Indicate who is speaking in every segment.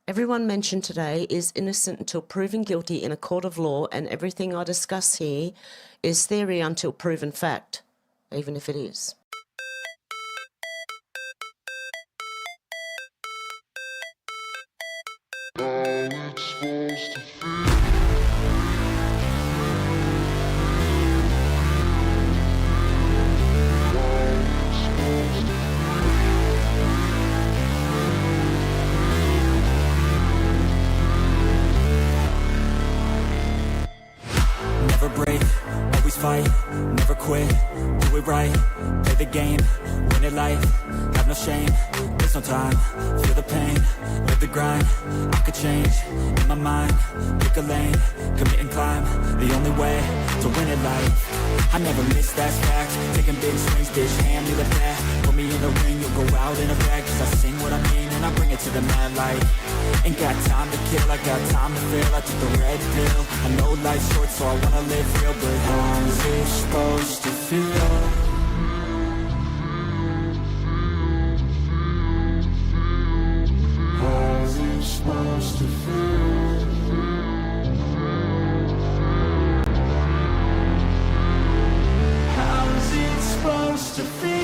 Speaker 1: Everyone mentioned today is innocent until proven guilty in a court of law, and everything I discuss here is theory until proven fact, even if it is.
Speaker 2: Never break, always fight, never quit, do it right, play the game, win it life, have no shame, there's no time, feel the pain, live the grind, I could change, in my mind, pick a lane, commit and climb, the only way to win it life, I never miss, that's fact, taking big swings, bitch, hand me the bat, put me in the ring, you'll go out in a bag, cause I sing what I mean and I bring it to the mad light. Ain't got time to kill, I got time to feel. I took the red pill, I know life's short so I wanna live real. But how's it supposed to feel? How's it supposed to feel? How's it supposed to feel?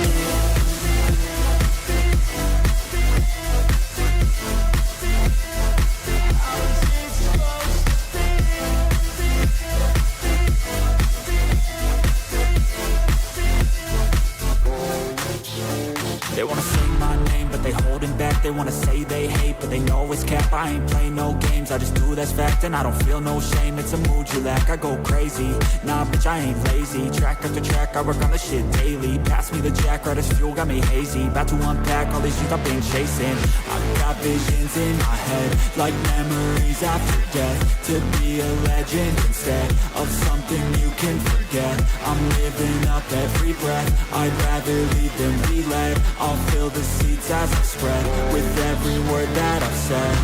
Speaker 2: They wanna sing my name, but they holding back. They wanna say they hate, but they know it's cap. I ain't play no games, I just do that's fact. And I don't feel no shame, it's a mood you lack. I go crazy, nah bitch I ain't lazy. Track after track, I work on this shit daily. Pass me the jack, right as fuel, got me hazy. About to unpack all these things I've been chasing. I've got visions in my head, like memories after death. To be a legend instead of something you can forget. I'm living up every breath, I'd rather lead than be led. I'll fill the seats as I spread with every word that I've said.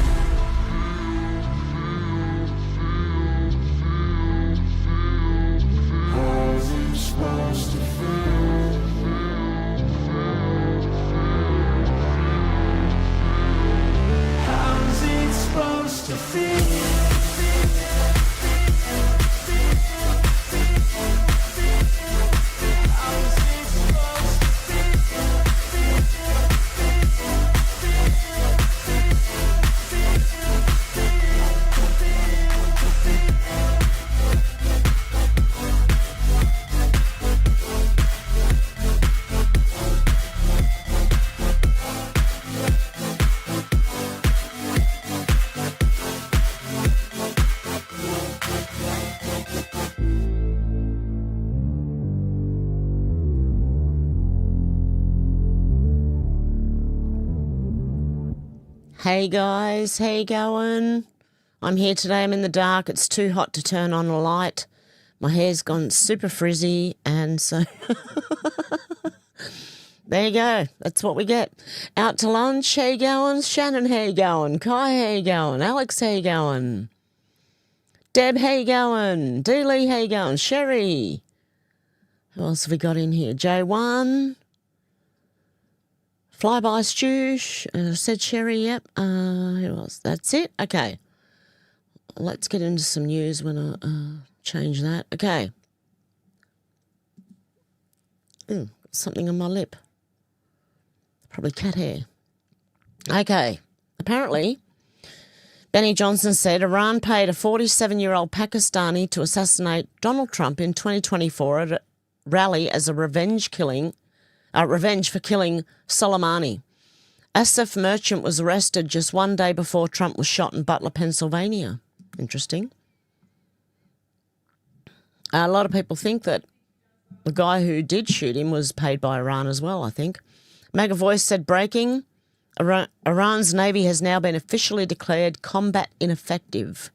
Speaker 2: How's it supposed to feel? How's it supposed to feel?
Speaker 1: Hey guys, how you going? I'm here today, I'm in the dark, it's too hot to turn on a light. My hair's gone super frizzy and so there you go, that's what we get. Out to lunch, how you going? Shannon, how you going? Kai, how you going? Alex, how you going? Deb, how you going? Dee Lee, how you going? Sherry. Who else have we got in here? J1. Flyby Stew, said Sherry, yep. Who else? That's it? Okay. Let's get into some news when I change that. Okay. Something on my lip. Probably cat hair. Okay. Apparently, Benny Johnson said Iran paid a 47-year-old Pakistani to assassinate Donald Trump in 2024 at a rally as a revenge for killing Soleimani. Asif Merchant was arrested just one day before Trump was shot in Butler, Pennsylvania. Interesting. A lot of people think that the guy who did shoot him was paid by Iran as well, I think. Mega Voice said, breaking, Iran's Navy has now been officially declared combat ineffective.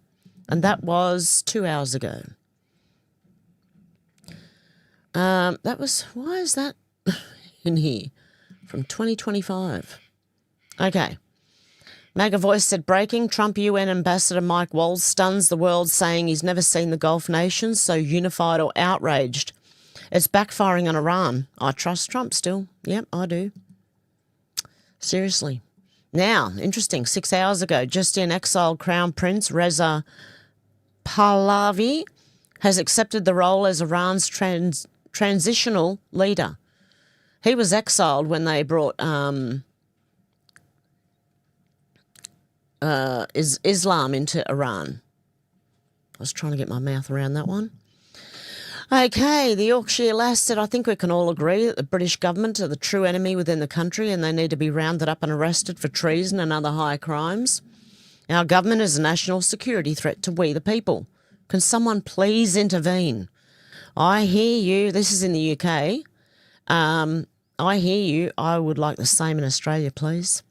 Speaker 1: And that was 2 hours ago. Why is that in here? From 2025. Okay. Mega Voice said, breaking, Trump UN Ambassador Mike Waltz stuns the world, saying he's never seen the Gulf nations so unified or outraged. It's backfiring on Iran. I trust Trump still. Yep, I do. Seriously. Now, interesting, 6 hours ago, just in exiled Crown Prince Reza Pahlavi has accepted the role as Iran's transitional leader. He was exiled when they brought Islam into Iran. I was trying to get my mouth around that one. Okay, the Yorkshire lass said, I think we can all agree that the British government are the true enemy within the country and they need to be rounded up and arrested for treason and other high crimes. Our government is a national security threat to we the people. Can someone please intervene? I hear you. This is in the UK. I hear you. I would like the same in Australia, please.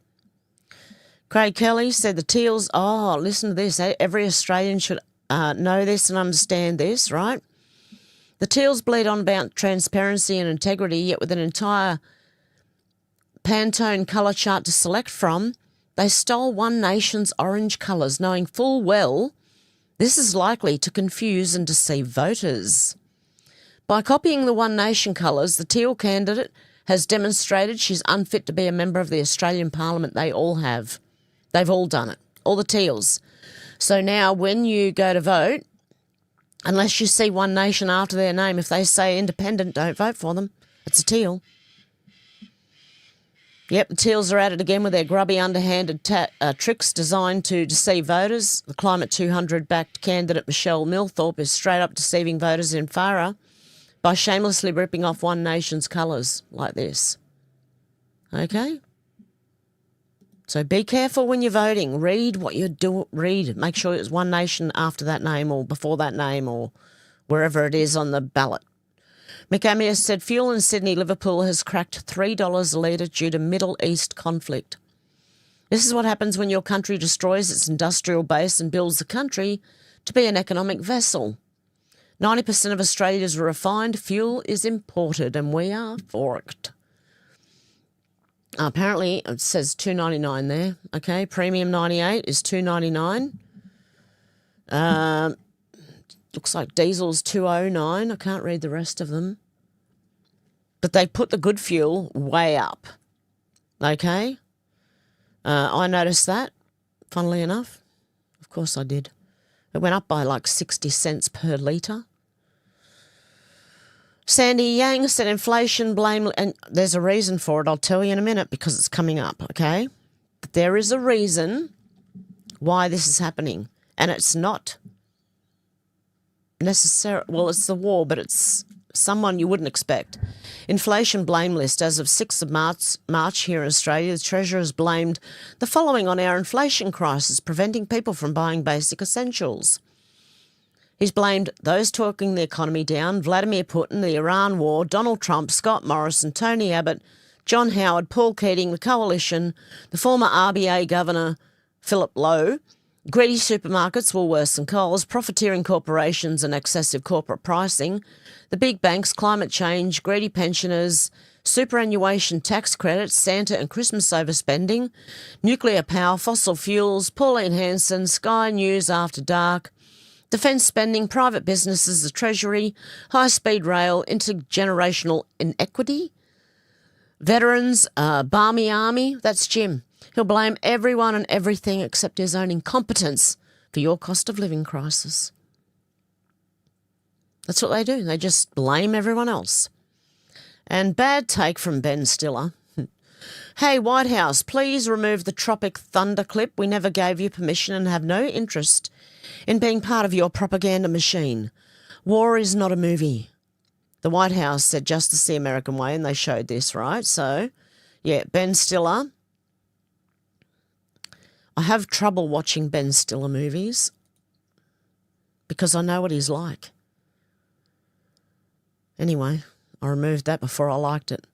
Speaker 1: Craig Kelly said the Teals, listen to this. Every Australian should know this and understand this, right? The Teals bleed on about transparency and integrity, yet with an entire Pantone colour chart to select from, they stole One Nation's orange colours, knowing full well this is likely to confuse and deceive voters. By copying the One Nation colours, the Teal candidate has demonstrated she's unfit to be a member of the Australian Parliament. They all have. They've all done it, all the Teals. So now when you go to vote, unless you see One Nation after their name, if they say independent, don't vote for them. It's a Teal. Yep, the Teals are at it again with their grubby, underhanded tricks designed to deceive voters. The Climate 200-backed candidate Michelle Milthorpe is straight up deceiving voters in Farah by shamelessly ripping off One Nation's colours like this. Okay? So be careful when you're voting. Read what you do. Read. Make sure it's One Nation after that name or before that name or wherever it is on the ballot. Mick Amias said fuel in Sydney Liverpool has cracked $3 a litre due to Middle East conflict. This is what happens when your country destroys its industrial base and builds the country to be an economic vessel. 90% of Australia's refined fuel is imported and we are forked. Apparently, it says $2.99 there. Okay, premium 98 is $2.99. Looks like diesel's $2.09. I can't read the rest of them. But they put the good fuel way up. Okay? I noticed that, funnily enough. Of course I did. It went up by like 60 cents per litre. Sandy Yang said inflation blame, and there's a reason for it. I'll tell you in a minute because it's coming up, okay? But there is a reason why this is happening, and it's not necessarily, well, it's the war, but it's someone you wouldn't expect. Inflation blame list. As of 6th of March here in Australia, the Treasurer has blamed the following on our inflation crisis, preventing people from buying basic essentials. He's blamed those talking the economy down, Vladimir Putin, the Iran war, Donald Trump, Scott Morrison, Tony Abbott, John Howard, Paul Keating, the Coalition, the former RBA Governor Philip Lowe, greedy supermarkets, Woolworths and Coles, profiteering corporations and excessive corporate pricing, the big banks, climate change, greedy pensioners, superannuation tax credits, Santa and Christmas overspending, nuclear power, fossil fuels, Pauline Hanson, Sky News After Dark, defence spending, private businesses, the Treasury, high-speed rail, intergenerational inequity, veterans, barmy army, that's Jim. He'll blame everyone and everything except his own incompetence for your cost of living crisis. That's what they do. They just blame everyone else. And bad take from Ben Stiller. Hey, White House, please remove the Tropic Thunder clip. We never gave you permission and have no interest in being part of your propaganda machine. War is not a movie. The White House said justice the American way, and they showed this, right? So, yeah, Ben Stiller. I have trouble watching Ben Stiller movies because I know what he's like. Anyway, I removed that before I liked it.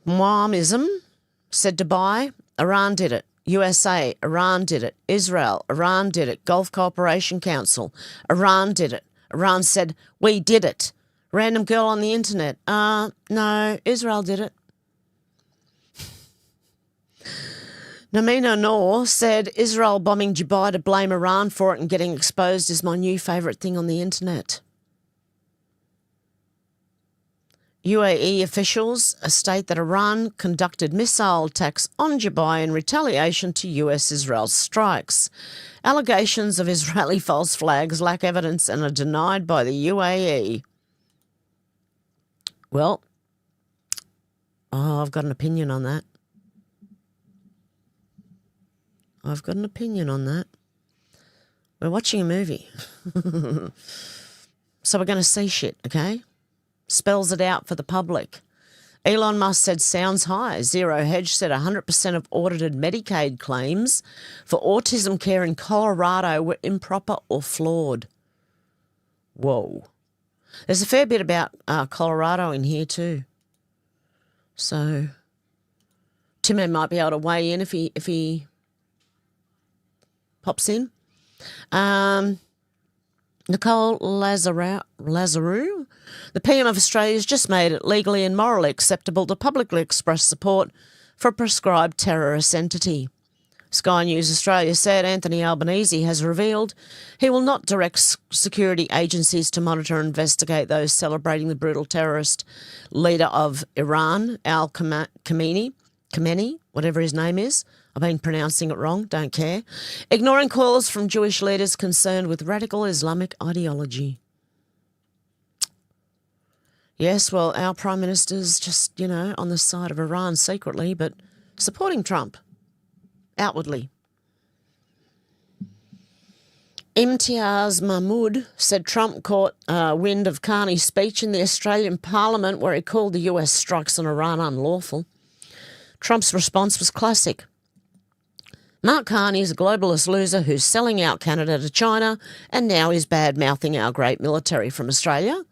Speaker 1: Moamism said Dubai, Iran did it. USA, Iran did it. Israel, Iran did it. Gulf Cooperation Council, Iran did it. Iran said, we did it. Random girl on the internet, no, Israel did it. Namina Noor said, Israel bombing Dubai to blame Iran for it and getting exposed is my new favourite thing on the internet. UAE officials state that Iran conducted missile attacks on Dubai in retaliation to US-Israel strikes. Allegations of Israeli false flags lack evidence and are denied by the UAE. Well, I've got an opinion on that. We're watching a movie. So we're going to see shit, okay? Spells it out for the public. Elon Musk said sounds high. Zero Hedge said 100% of audited Medicaid claims for autism care in Colorado were improper or flawed. Whoa. There's a fair bit about Colorado in here too. So Tim might be able to weigh in if he pops in. Nicole Lazarou, the PM of Australia, has just made it legally and morally acceptable to publicly express support for a prescribed terrorist entity. Sky News Australia said Anthony Albanese has revealed he will not direct security agencies to monitor and investigate those celebrating the brutal terrorist leader of Iran, Khamenei, whatever his name is. I've been pronouncing it wrong, don't care. Ignoring calls from Jewish leaders concerned with radical Islamic ideology. Yes, well, our Prime Minister's just, on the side of Iran secretly, but supporting Trump outwardly. Imtiaz Mahmood said Trump caught wind of Carney's speech in the Australian Parliament where he called the US strikes on Iran unlawful. Trump's response was classic. Mark Carney is a globalist loser who's selling out Canada to China and now is bad-mouthing our great military from Australia.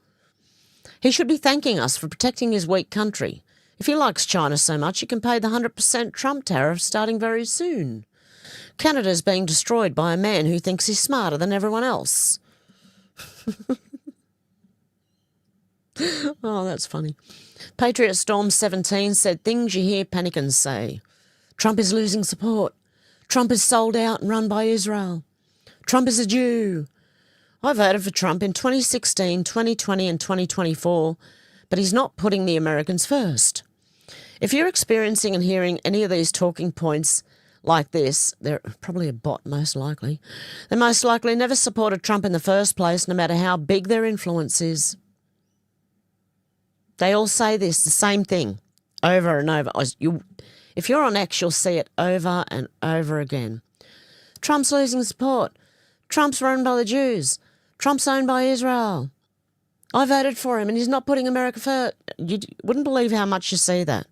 Speaker 1: He should be thanking us for protecting his weak country. If he likes China so much, he can pay the 100% Trump tariff starting very soon. Canada is being destroyed by a man who thinks he's smarter than everyone else. Oh, that's funny. Patriot Storm 17 said things you hear panicans say. Trump is losing support. Trump is sold out and run by Israel. Trump is a Jew. I voted for Trump in 2016, 2020 and 2024, but he's not putting the Americans first. If you're experiencing and hearing any of these talking points like this, they're probably a bot most likely. They most likely never supported Trump in the first place, no matter how big their influence is. They all say this, the same thing, over and over. If you're on X, you'll see it over and over again. Trump's losing support. Trump's run by the Jews. Trump's owned by Israel. I voted for him and he's not putting America first. You wouldn't believe how much you see that.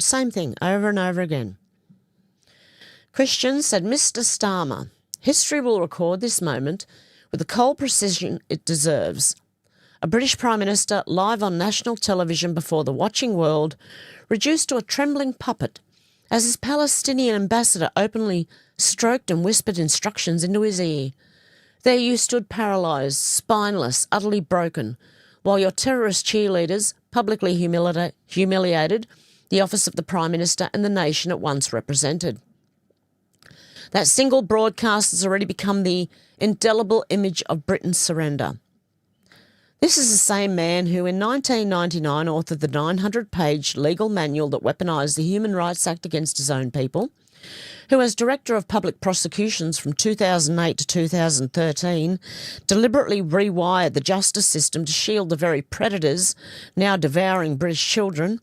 Speaker 1: Same thing, over and over again. Christian said, Mr. Starmer, history will record this moment with the cold precision it deserves. A British Prime Minister live on national television before the watching world, reduced to a trembling puppet as his Palestinian ambassador openly stroked and whispered instructions into his ear. There you stood paralysed, spineless, utterly broken, while your terrorist cheerleaders publicly humiliated the office of the Prime Minister and the nation it once represented. That single broadcast has already become the indelible image of Britain's surrender. This is the same man who in 1999 authored the 900-page legal manual that weaponised the Human Rights Act against his own people, who as Director of Public Prosecutions from 2008 to 2013 deliberately rewired the justice system to shield the very predators now devouring British children,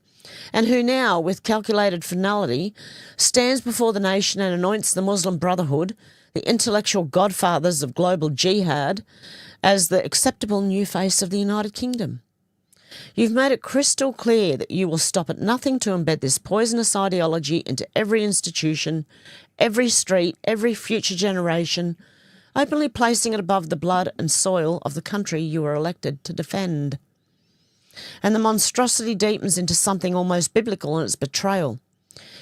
Speaker 1: and who now, with calculated finality, stands before the nation and anoints the Muslim Brotherhood, the intellectual godfathers of global jihad, as the acceptable new face of the United Kingdom. You've made it crystal clear that you will stop at nothing to embed this poisonous ideology into every institution, every street, every future generation, openly placing it above the blood and soil of the country you were elected to defend. And the monstrosity deepens into something almost biblical in its betrayal.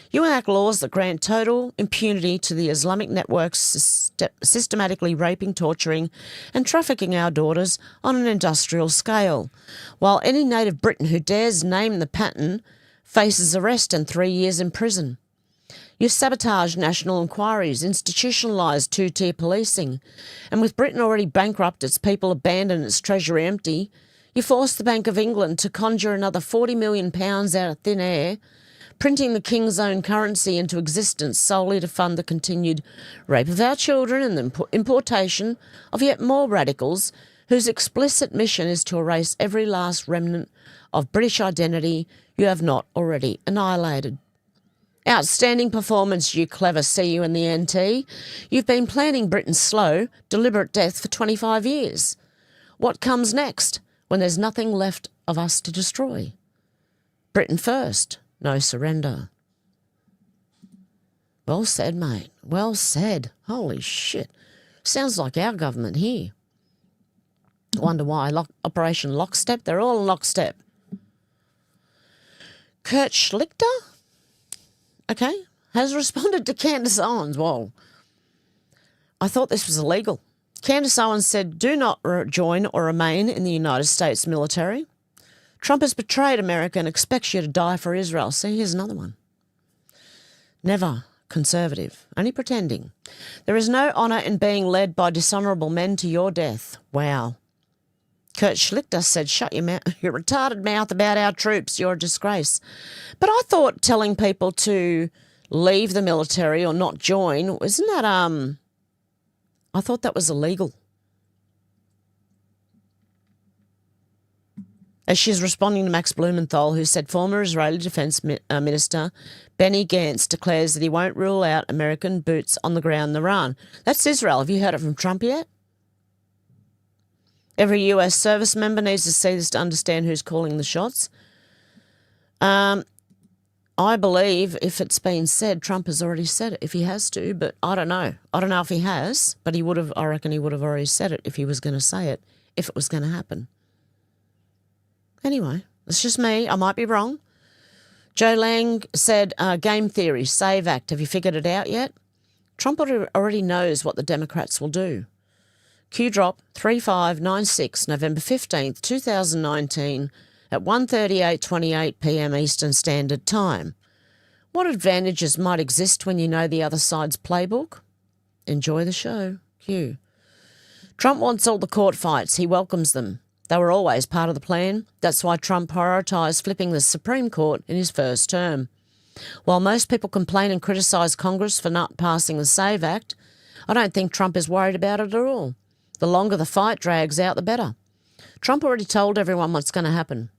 Speaker 1: You enact laws that grant total impunity to the Islamic networks systematically raping, torturing and trafficking our daughters on an industrial scale, while any native Briton who dares name the pattern faces arrest and 3 years in prison. You sabotage national inquiries, institutionalise two-tier policing, and with Britain already bankrupt, its people abandoned, its treasury empty, You forced the Bank of England to conjure another £40 million out of thin air, printing the King's own currency into existence solely to fund the continued rape of our children and the importation of yet more radicals whose explicit mission is to erase every last remnant of British identity you have not already annihilated. Outstanding performance, you clever CU and the NT. You've been planning Britain's slow, deliberate death for 25 years. What comes next when there's nothing left of us to destroy? Britain first, no surrender. Well said, mate. Well said. Holy shit. Sounds like our government here. Wonder why. Operation Lockstep. They're all in lockstep. Kurt Schlichter, okay, has responded to Candace Owens. Whoa. I thought this was illegal. Candace Owens said, do not join or remain in the United States military. Trump has betrayed America and expects you to die for Israel. See, here's another one. Never conservative, only pretending. There is no honour in being led by dishonourable men to your death. Wow. Kurt Schlichter said, shut your retarded mouth about our troops. You're a disgrace. But I thought telling people to leave the military or not join, isn't that, I thought that was illegal. As she's responding to Max Blumenthal, who said former Israeli Defence Minister Benny Gantz declares that he won't rule out American boots on the ground in Iran. That's Israel. Have you heard it from Trump yet? Every US service member needs to see this to understand who's calling the shots. I believe if it's been said, Trump has already said it, if he has to, but I don't know. I don't know if he has, but he would have, I reckon he would have already said it if he was going to say it, if it was going to happen. Anyway, it's just me. I might be wrong. Joe Lang said, game theory, SAVE Act. Have you figured it out yet? Trump already knows what the Democrats will do. Q drop 3596, November 15th, 2019 at 1:38:28 p.m. Eastern Standard Time. What advantages might exist when you know the other side's playbook? Enjoy the show. Q. Trump wants all the court fights. He welcomes them. They were always part of the plan. That's why Trump prioritised flipping the Supreme Court in his first term. While most people complain and criticise Congress for not passing the SAVE Act, I don't think Trump is worried about it at all. The longer the fight drags out, the better. Trump already told everyone what's going to happen.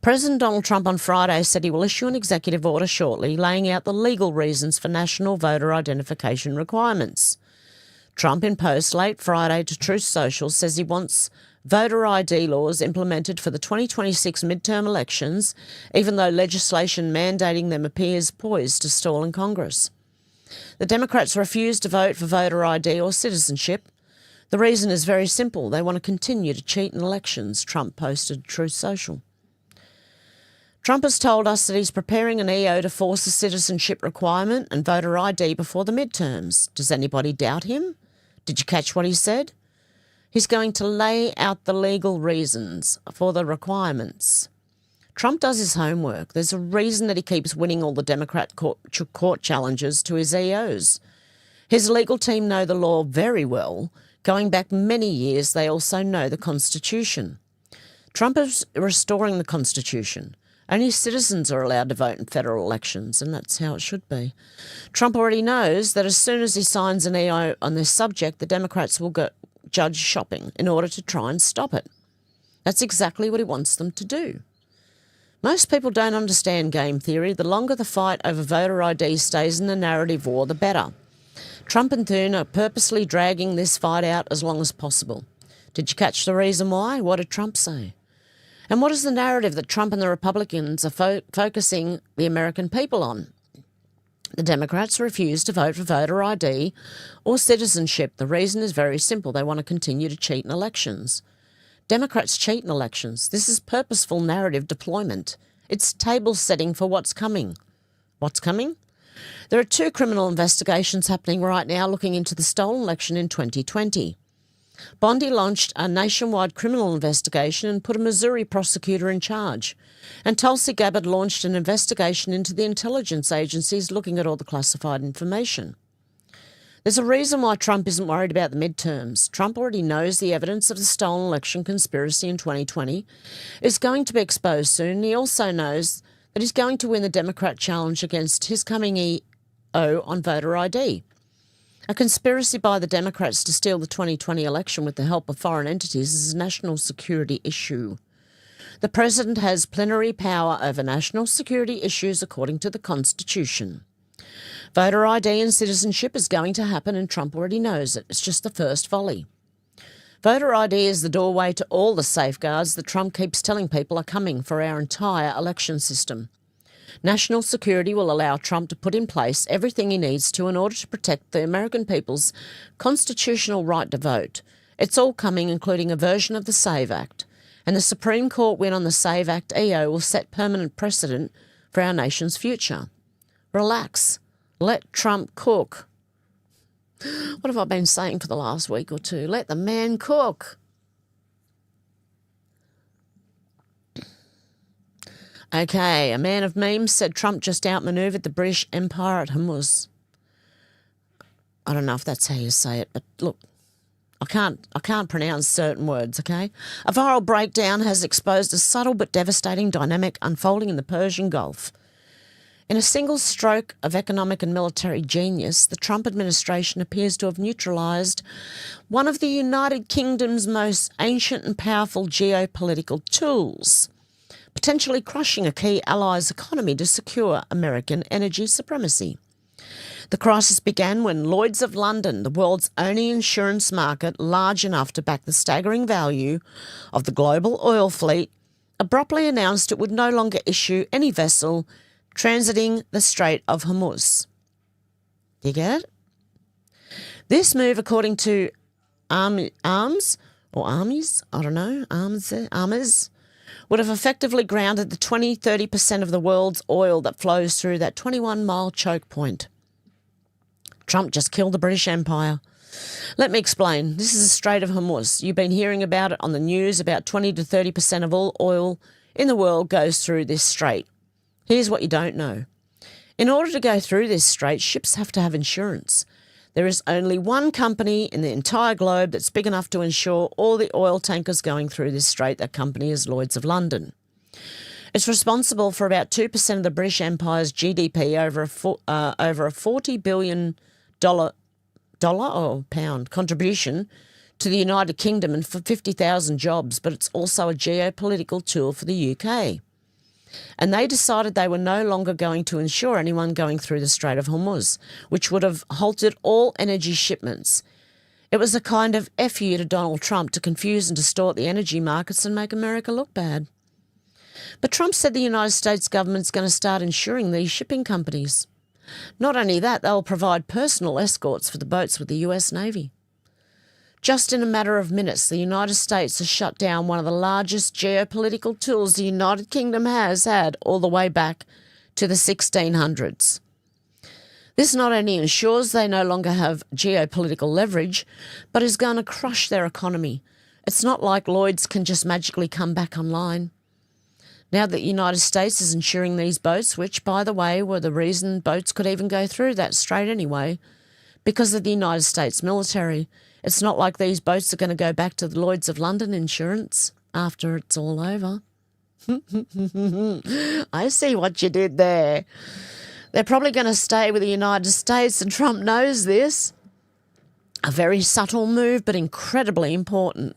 Speaker 1: President Donald Trump on Friday said he will issue an executive order shortly laying out the legal reasons for national voter identification requirements. Trump, in post late Friday to Truth Social, says he wants voter ID laws implemented for the 2026 midterm elections, even though legislation mandating them appears poised to stall in Congress. The Democrats refuse to vote for voter ID or citizenship. The reason is very simple. They want to continue to cheat in elections, Trump posted to Truth Social. Trump has told us that he's preparing an EO to force a citizenship requirement and voter ID before the midterms. Does anybody doubt him? Did you catch what he said? He's going to lay out the legal reasons for the requirements. Trump does his homework. There's a reason that he keeps winning all the Democrat court challenges to his EOs. His legal team know the law very well. Going back many years, they also know the Constitution. Trump is restoring the Constitution. Only citizens are allowed to vote in federal elections, and that's how it should be. Trump already knows that as soon as he signs an EO on this subject, the Democrats will go judge shopping in order to try and stop it. That's exactly what he wants them to do. Most people don't understand game theory. The longer the fight over voter ID stays in the narrative war, the better. Trump and Thune are purposely dragging this fight out as long as possible. Did you catch the reason why? What did Trump say? And what is the narrative that Trump and the Republicans are focusing the American people on? The Democrats refuse to vote for voter ID or citizenship. The reason is very simple. They want to continue to cheat in elections. Democrats cheat in elections. This is purposeful narrative deployment. It's table setting for what's coming. What's coming? There are 2 criminal investigations happening right now looking into the stolen election in 2020. Bondi launched a nationwide criminal investigation and put a Missouri prosecutor in charge. And Tulsi Gabbard launched an investigation into the intelligence agencies looking at all the classified information. There's a reason why Trump isn't worried about the midterms. Trump already knows the evidence of the stolen election conspiracy in 2020 is going to be exposed soon. He also knows that he's going to win the Democrat challenge against his coming EO on voter ID. A conspiracy by the Democrats to steal the 2020 election with the help of foreign entities is a national security issue. The president has plenary power over national security issues according to the Constitution. Voter ID and citizenship is going to happen, and Trump already knows it. It's just the first volley. Voter ID is the doorway to all the safeguards that Trump keeps telling people are coming for our entire election system. National security will allow Trump to put in place everything he needs to in order to protect the American people's constitutional right to vote. It's all coming, including a version of the SAVE Act. And the Supreme Court win on the SAVE Act EO will set permanent precedent for our nation's future. Relax. Let Trump cook. What have I been saying for the last week or two? Let the man cook. Okay, a man of memes said Trump just outmanoeuvred the British Empire at Hormuz. I don't know if that's how you say it, but look, I can't pronounce certain words, okay? A viral breakdown has exposed a subtle but devastating dynamic unfolding in the Persian Gulf. In a single stroke of economic and military genius, the Trump administration appears to have neutralised one of the United Kingdom's most ancient and powerful geopolitical tools, potentially crushing a key ally's economy to secure American energy supremacy. The crisis began when Lloyd's of London, the world's only insurance market large enough to back the staggering value of the global oil fleet, abruptly announced it would no longer issue any vessel transiting the Strait of Hormuz. You get it? This move, according to armies, would have effectively grounded the 20-30% of the world's oil that flows through that 21-mile choke point. Trump just killed the British Empire. Let me explain. This is the Strait of Hormuz. You've been hearing about it on the news. About 20-30% of all oil in the world goes through this strait. Here's what you don't know. In order to go through this strait, ships have to have insurance. There is only one company in the entire globe that's big enough to insure all the oil tankers going through this strait. That company is Lloyd's of London. It's responsible for about 2% of the British Empire's GDP over a $40 billion or pound contribution to the United Kingdom and for 50,000 jobs, but it's also a geopolitical tool for the UK. And they decided they were no longer going to insure anyone going through the Strait of Hormuz, which would have halted all energy shipments. It was a kind of FU to Donald Trump to confuse and distort the energy markets and make America look bad. But Trump said the United States government's going to start insuring these shipping companies. Not only that, they'll provide personal escorts for the boats with the US Navy. Just in a matter of minutes, the United States has shut down one of the largest geopolitical tools the United Kingdom has had all the way back to the 1600s. This not only ensures they no longer have geopolitical leverage, but is going to crush their economy. It's not like Lloyd's can just magically come back online. Now that the United States is insuring these boats, which, by the way, were the reason boats could even go through that strait anyway, because of the United States military, it's not like these boats are going to go back to the Lloyd's of London insurance after it's all over. I see what you did there. They're probably going to stay with the United States, and Trump knows this. A very subtle move, but incredibly important.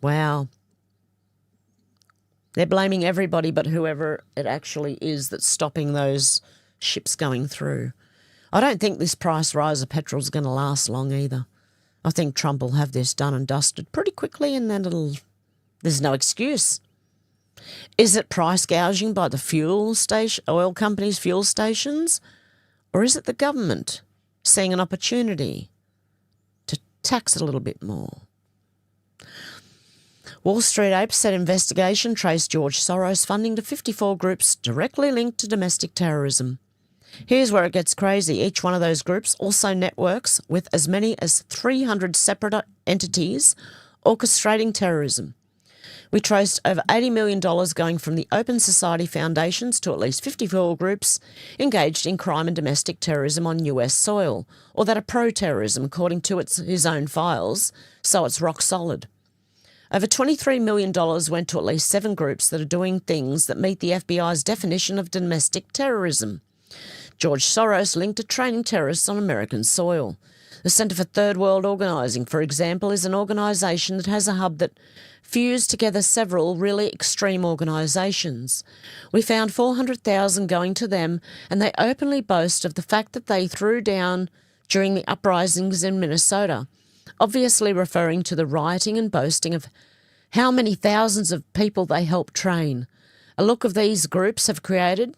Speaker 1: Wow. They're blaming everybody but whoever it actually is that's stopping those ships going through. I don't think this price rise of petrol is going to last long either. I think Trump will have this done and dusted pretty quickly, and then there's no excuse. Is it price gouging by the oil companies' fuel stations? Or is it the government seeing an opportunity to tax it a little bit more? Wall Street Ape said investigation traced George Soros funding to 54 groups directly linked to domestic terrorism. Here's where it gets crazy. Each one of those groups also networks with as many as 300 separate entities orchestrating terrorism. We traced over $80 million going from the Open Society Foundations to at least 54 groups engaged in crime and domestic terrorism on US soil, or that are pro-terrorism according to his own files, so it's rock solid. Over $23 million went to at least 7 groups that are doing things that meet the FBI's definition of domestic terrorism. George Soros linked to training terrorists on American soil. The Centre for Third World Organising, for example, is an organisation that has a hub that fused together several really extreme organisations. We found 400,000 going to them, and they openly boast of the fact that they threw down during the uprisings in Minnesota, obviously referring to the rioting and boasting of how many thousands of people they helped train. A look of these groups have created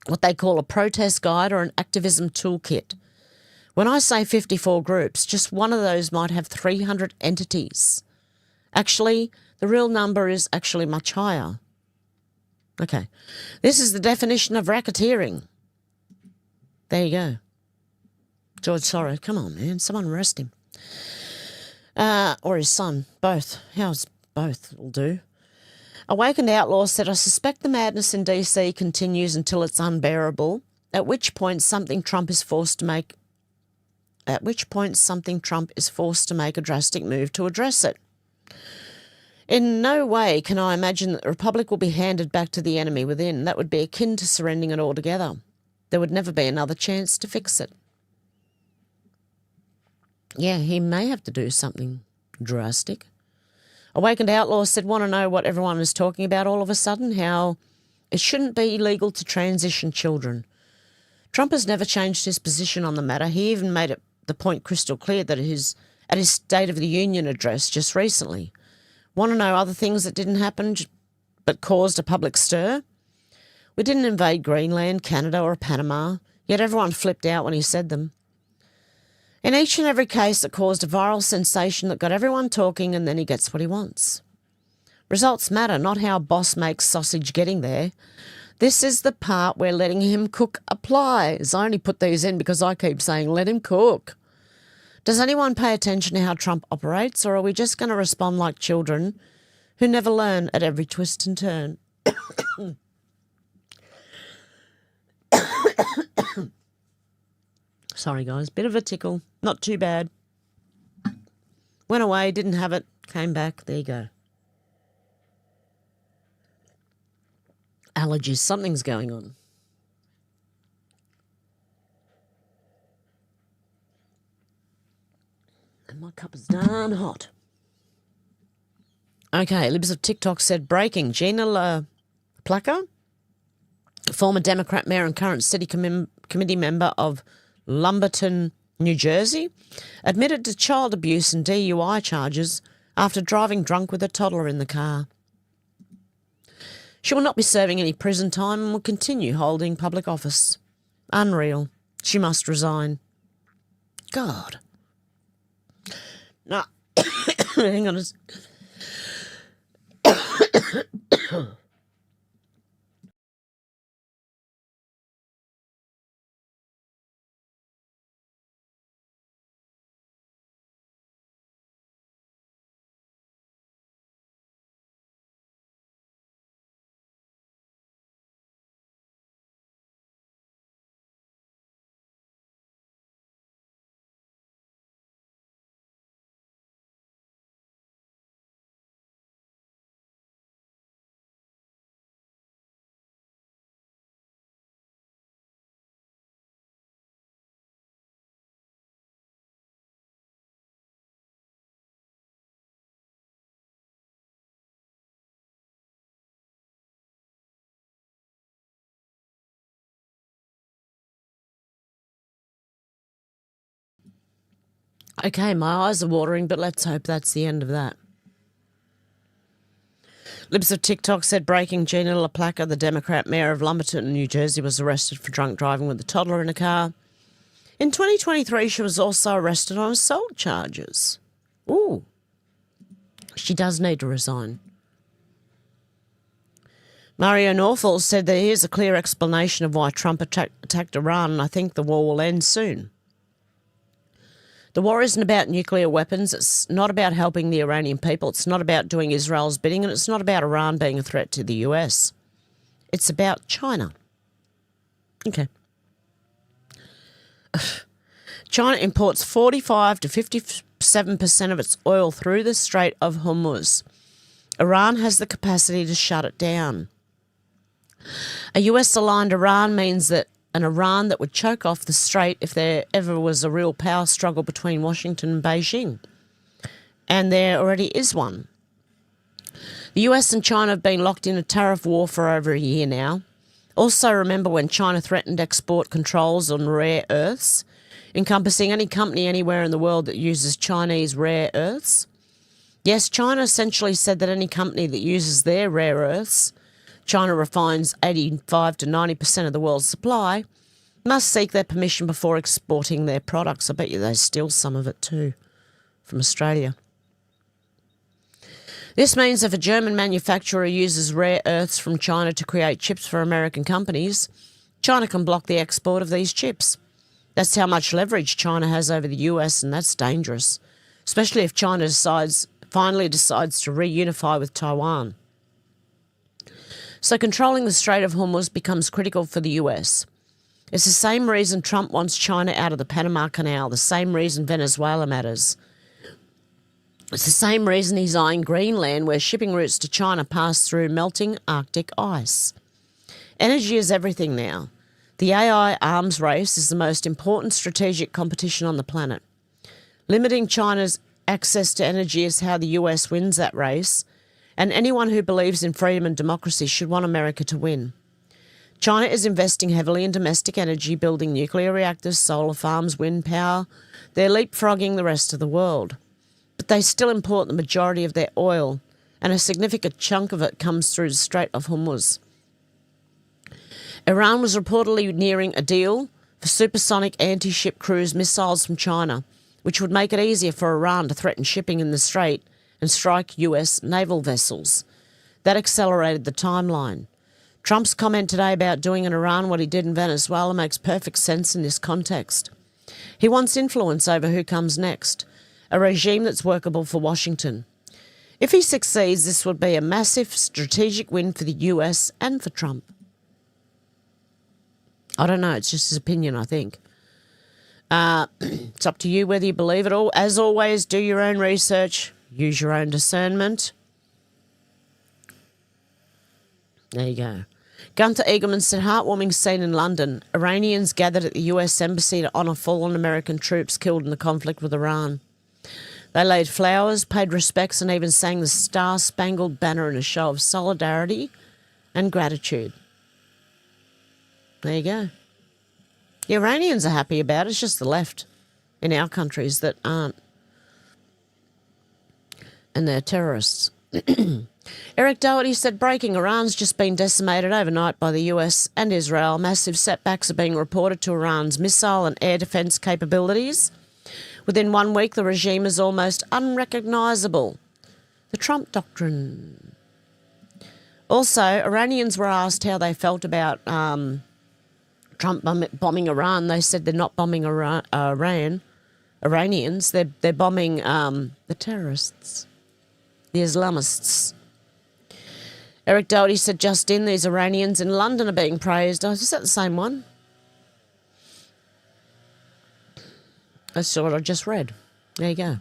Speaker 1: what they call a protest guide or an activism toolkit. When I say 54 groups, just one of those might have 300 entities. Actually, the real number is actually much higher. Okay, this is the definition of racketeering. There you go. George Soros, come on, man, someone arrest him. Or his son, both. How's both will do. Awakened Outlaw said, I suspect the madness in DC continues until it's unbearable, at which point something Trump is forced to make a drastic move to address it. In no way can I imagine that the Republic will be handed back to the enemy within. That would be akin to surrendering it altogether. There would never be another chance to fix it. Yeah, he may have to do something drastic. Awakened Outlaw said, want to know what everyone is talking about all of a sudden? How it shouldn't be illegal to transition children. Trump has never changed his position on the matter. He even made it the point crystal clear that at his State of the Union address just recently. Want to know other things that didn't happen but caused a public stir? We didn't invade Greenland, Canada or Panama, yet everyone flipped out when he said them. In each and every case, it caused a viral sensation that got everyone talking, and then he gets what he wants. Results matter, not how a boss makes sausage getting there. This is the part where letting him cook applies. I only put these in because I keep saying let him cook. Does anyone pay attention to how Trump operates, or are we just going to respond like children who never learn at every twist and turn? Sorry, guys. Bit of a tickle. Not too bad. Went away, didn't have it, came back. There you go. Allergies. Something's going on. And my cup is darn hot. Okay, Libs of TikTok said, breaking. Gina LaPlaca, former Democrat mayor and current city committee member of Lumberton, New Jersey, admitted to child abuse and DUI charges after driving drunk with a toddler in the car. She will not be serving any prison time and will continue holding public office. Unreal. She must resign. God. No. Hang on. Okay, my eyes are watering, but let's hope that's the end of that. Libs of TikTok said, breaking. Gina LaPlaca, the Democrat mayor of Lumberton, New Jersey, was arrested for drunk driving with a toddler in a car. In 2023, she was also arrested on assault charges. Ooh. She does need to resign. Mario Norfall said that here's a clear explanation of why Trump attacked Iran, and I think the war will end soon. The war isn't about nuclear weapons. It's not about helping the Iranian people. It's not about doing Israel's bidding, and it's not about Iran being a threat to the US. It's about China. Okay. China imports 45 to 57% of its oil through the Strait of Hormuz. Iran has the capacity to shut it down. A US-aligned Iran means that an Iran that would choke off the strait if there ever was a real power struggle between Washington and Beijing. And there already is one. The US and China have been locked in a tariff war for over a year now. Also remember when China threatened export controls on rare earths, encompassing any company anywhere in the world that uses Chinese rare earths? Yes, China essentially said that any company that uses their rare earths, China refines 85 to 90% of the world's supply, must seek their permission before exporting their products. I bet you they steal some of it too from Australia. This means if a German manufacturer uses rare earths from China to create chips for American companies, China can block the export of these chips. That's how much leverage China has over the US, and that's dangerous, especially if China finally decides to reunify with Taiwan. So controlling the Strait of Hormuz becomes critical for the US. It's the same reason Trump wants China out of the Panama Canal, the same reason Venezuela matters. It's the same reason he's eyeing Greenland, where shipping routes to China pass through melting Arctic ice. Energy is everything now. The AI arms race is the most important strategic competition on the planet. Limiting China's access to energy is how the US wins that race, and anyone who believes in freedom and democracy should want America to win. China is investing heavily in domestic energy, building nuclear reactors, solar farms, wind power. They're leapfrogging the rest of the world. But they still import the majority of their oil, and a significant chunk of it comes through the Strait of Hormuz. Iran was reportedly nearing a deal for supersonic anti-ship cruise missiles from China, which would make it easier for Iran to threaten shipping in the Strait and strike US naval vessels. That accelerated the timeline. Trump's comment today about doing in Iran what he did in Venezuela makes perfect sense in this context. He wants influence over who comes next, a regime that's workable for Washington. If he succeeds, this would be a massive strategic win for the US and for Trump. I don't know, it's just his opinion, I think. It's up to you whether you believe it all. As always, do your own research, use your own discernment. There you go. Gunter Eagleman said, heartwarming scene in London. Iranians gathered at the US Embassy to honour fallen American troops killed in the conflict with Iran. They laid flowers, paid respects, and even sang the Star-Spangled Banner in a show of solidarity and gratitude. There you go. The Iranians are happy about it. It's just the left in our countries that aren't. And they're terrorists. Eric Doherty said, breaking, Iran's just been decimated overnight by the US and Israel. Massive setbacks are being reported to Iran's missile and air defence capabilities. Within 1 week, the regime is almost unrecognisable. The Trump doctrine. Also, Iranians were asked how they felt about Trump bombing Iran. They said they're not bombing Iranians. They're bombing the terrorists, the Islamists. Eric Doherty said, just in, these Iranians in London are being praised. Oh, is that the same one? That's what I just read. There you go.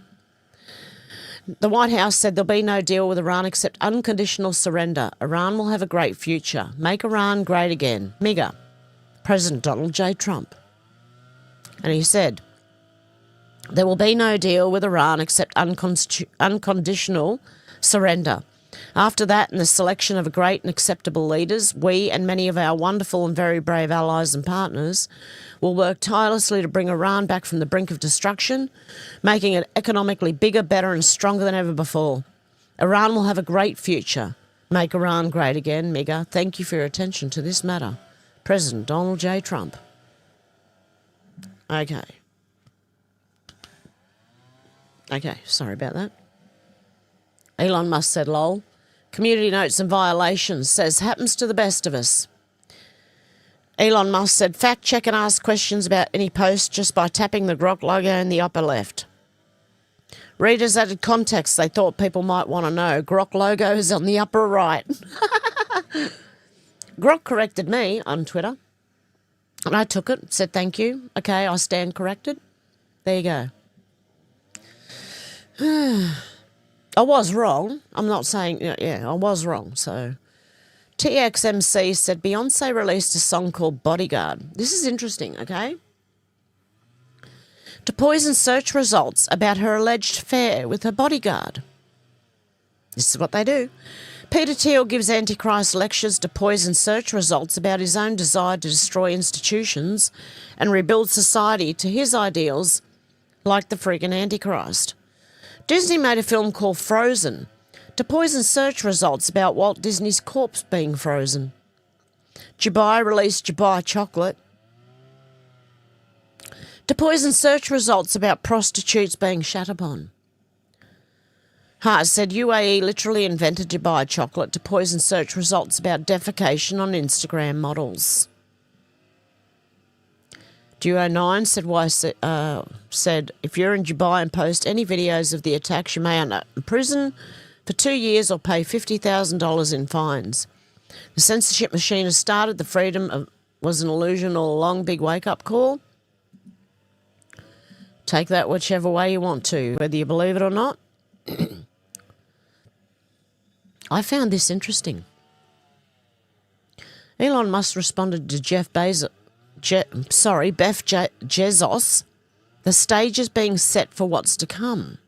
Speaker 1: The White House said there'll be no deal with Iran except unconditional surrender. Iran will have a great future. Make Iran great again. MIGA. President Donald J. Trump. And he said, there will be no deal with Iran except unconditional surrender. After that, and the selection of great and acceptable leaders, we and many of our wonderful and very brave allies and partners will work tirelessly to bring Iran back from the brink of destruction, making it economically bigger, better and stronger than ever before. Iran will have a great future. Make Iran great again, MIGA. Thank you for your attention to this matter. President Donald J. Trump. Okay, sorry about that. Elon Musk said, lol. Community notes and violations, says, happens to the best of us. Elon Musk said, fact check and ask questions about any post just by tapping the Grok logo in the upper left. Readers added context they thought people might want to know. Grok logo is on the upper right. Grok corrected me on Twitter. And I took it, said thank you. Okay, I stand corrected. There you go. I was wrong. I'm not saying, yeah, I was wrong. So TXMC said Beyonce released a song called Bodyguard. This is interesting, okay? To poison search results about her alleged affair with her bodyguard. This is what they do. Peter Thiel gives Antichrist lectures to poison search results about his own desire to destroy institutions and rebuild society to his ideals, like the friggin' Antichrist. Disney made a film called Frozen to poison search results about Walt Disney's corpse being frozen. Dubai released Dubai chocolate to poison search results about prostitutes being shat upon. Hart said UAE literally invented Dubai chocolate to poison search results about defecation on Instagram models. Duo9 said, if you're in Dubai and post any videos of the attacks, you may end up in prison for 2 years or pay $50,000 in fines. The censorship machine has started. The freedom was an illusion all along. Big wake-up call. Take that whichever way you want to, whether you believe it or not. I found this interesting. Elon Musk responded to Beth Bezos. The stage is being set for what's to come.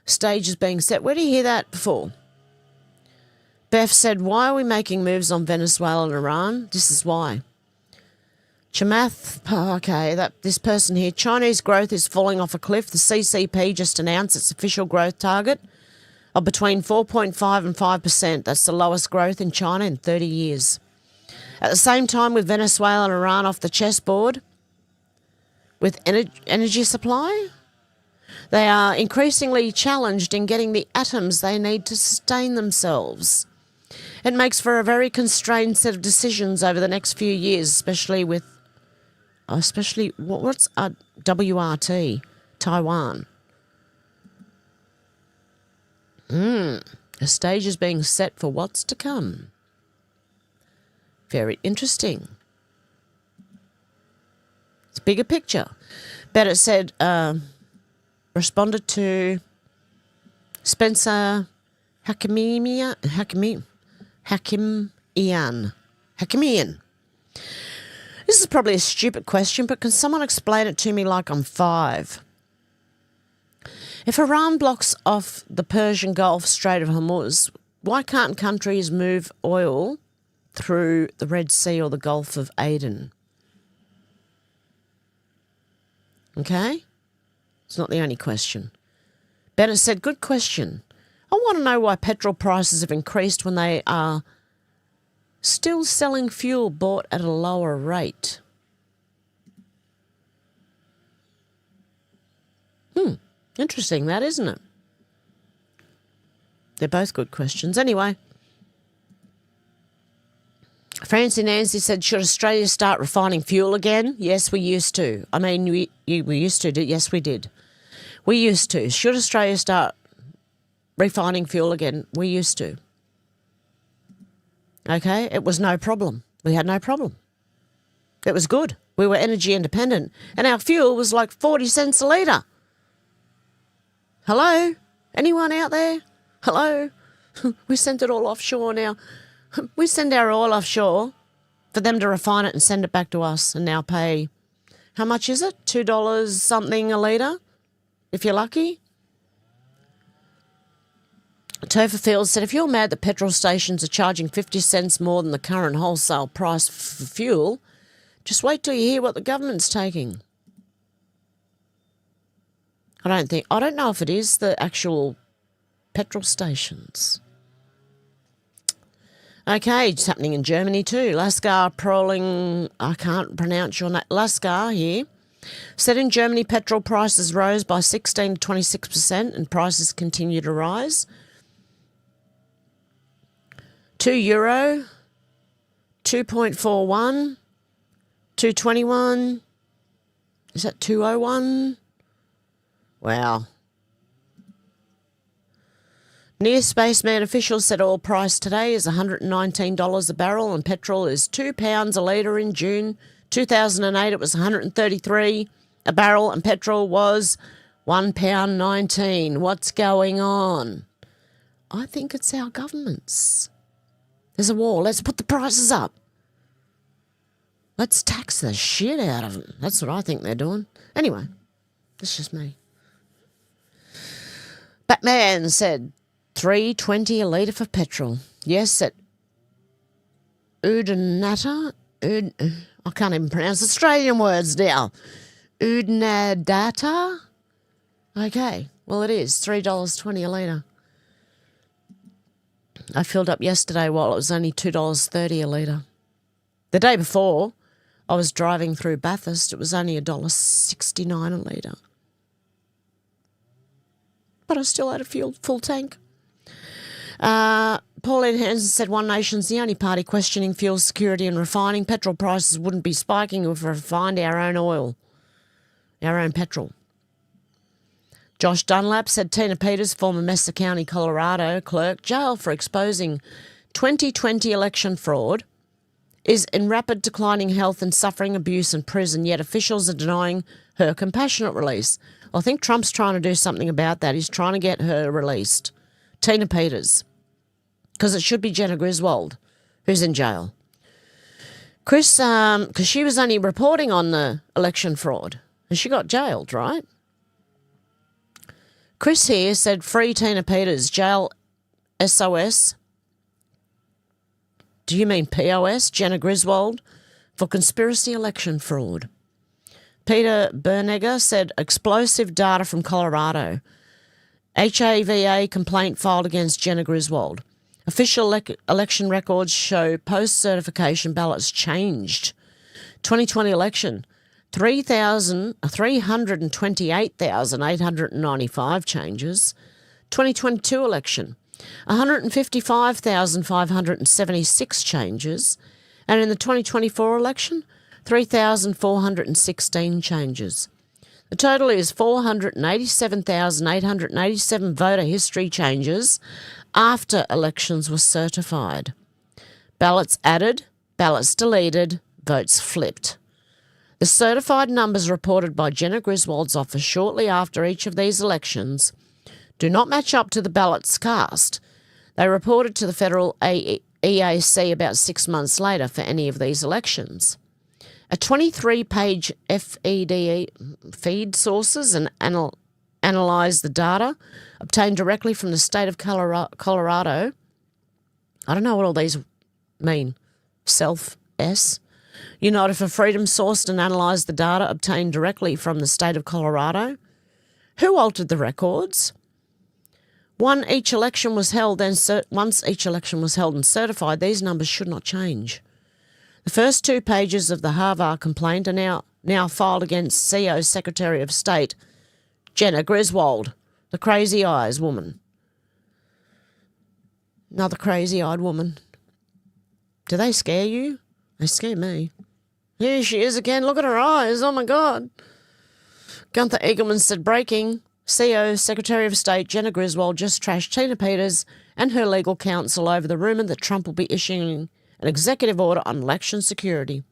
Speaker 1: Stage is being set. Where did you hear that before? Beth said, why are we making moves on Venezuela and Iran? This is why. Chamath, this person here. Chinese growth is falling off a cliff. The CCP just announced its official growth target of between 4.5 and 5%. That's the lowest growth in China in 30 years. At the same time, with Venezuela and Iran off the chessboard with energy supply, they are increasingly challenged in getting the atoms they need to sustain themselves. It makes for a very constrained set of decisions over the next few years, especially what's WRT, Taiwan. The stage is being set for what's to come. Very interesting. It's a bigger picture. Bennett said, responded to Spencer Hakimian. This is probably a stupid question, but can someone explain it to me like I'm 5? If Iran blocks off the Persian Gulf, Strait of Hormuz, why can't countries move oil through the Red Sea or the Gulf of Aden? Okay? It's not the only question. Bennett said, good question. I want to know why petrol prices have increased when they are still selling fuel bought at a lower rate. Interesting that, isn't it? They're both good questions. Anyway, Francie Nancy said, should Australia start refining fuel again? Yes, we used to. I mean, we used to. Yes, we did. We used to. Should Australia start refining fuel again? We used to. Okay? It was no problem. We had no problem. It was good. We were energy independent. And our fuel was like 40 cents a litre. Hello? Anyone out there? Hello? We sent it all offshore now. We send our oil offshore for them to refine it and send it back to us and now pay, how much is it? $2 something a litre, if you're lucky. Topher Fields said, if you're mad that petrol stations are charging 50 cents more than the current wholesale price for fuel, just wait till you hear what the government's taking. I don't know if it is the actual petrol stations. Okay, it's happening in Germany too. Lascar Proling, I can't pronounce your name, Lascar here, said in Germany petrol prices rose by 16 to 26% and prices continue to rise. €2 2.41, 221. Is that 201? Wow. Near Spaceman officials said oil price today is $119 a barrel and petrol is £2 a litre in June 2008. It was $133 a barrel and petrol was £1.19. What's going on? I think it's our governments. There's a war. Let's put the prices up. Let's tax the shit out of them. That's what I think they're doing. Anyway, that's just me. Batman said $3.20 a litre for petrol. Yes, at Udinata. I can't even pronounce Australian words now. Udinadata. Okay, well it is $3.20 a litre. I filled up yesterday while it was only $2.30 a litre. The day before, I was driving through Bathurst. It was only $1.69 a litre. But I still had a full tank. Pauline Hanson said One Nation's the only party questioning fuel security and refining. Petrol prices wouldn't be spiking if we refined our own oil, our own petrol. Josh Dunlap said Tina Peters, former Messer County, Colorado clerk, jailed for exposing 2020 election fraud, is in rapid declining health and suffering abuse in prison, yet officials are denying her compassionate release. I think Trump's trying to do something about that. He's trying to get her released. Tina Peters. Because it should be Jenna Griswold who's in jail. Chris, because she was only reporting on the election fraud and she got jailed, right? Chris here said free Tina Peters, jail SOS. Do you mean POS, Jenna Griswold, for conspiracy election fraud? Peter Bernegger said explosive data from Colorado. HAVA complaint filed against Jenna Griswold. Official election records show post-certification ballots changed. 2020 election, 328,895 changes. 2022 election, 155,576 changes. And in the 2024 election, 3,416 changes. The total is 487,887 voter history changes after elections were certified. Ballots added, ballots deleted, votes flipped. The certified numbers reported by Jenna Griswold's office shortly after each of these elections do not match up to the ballots cast. They reported to the federal EAC about 6 months later for any of these elections. A 23-page feed sources and analyse the data obtained directly from the state of Colorado. I don't know what all these mean. Self-S. United for Freedom sourced and analysed the data obtained directly from the state of Colorado. Who altered the records? Once each election was held and certified, these numbers should not change. The first 2 pages of the Harvard complaint are now filed against CO Secretary of State Jenna Griswold, the crazy eyes woman. Another crazy-eyed woman. Do they scare you? They scare me. Here she is again. Look at her eyes. Oh, my God. Gunther Eagleman said, breaking. CO Secretary of State Jenna Griswold just trashed Tina Peters and her legal counsel over the rumour that Trump will be issuing an executive order on election security.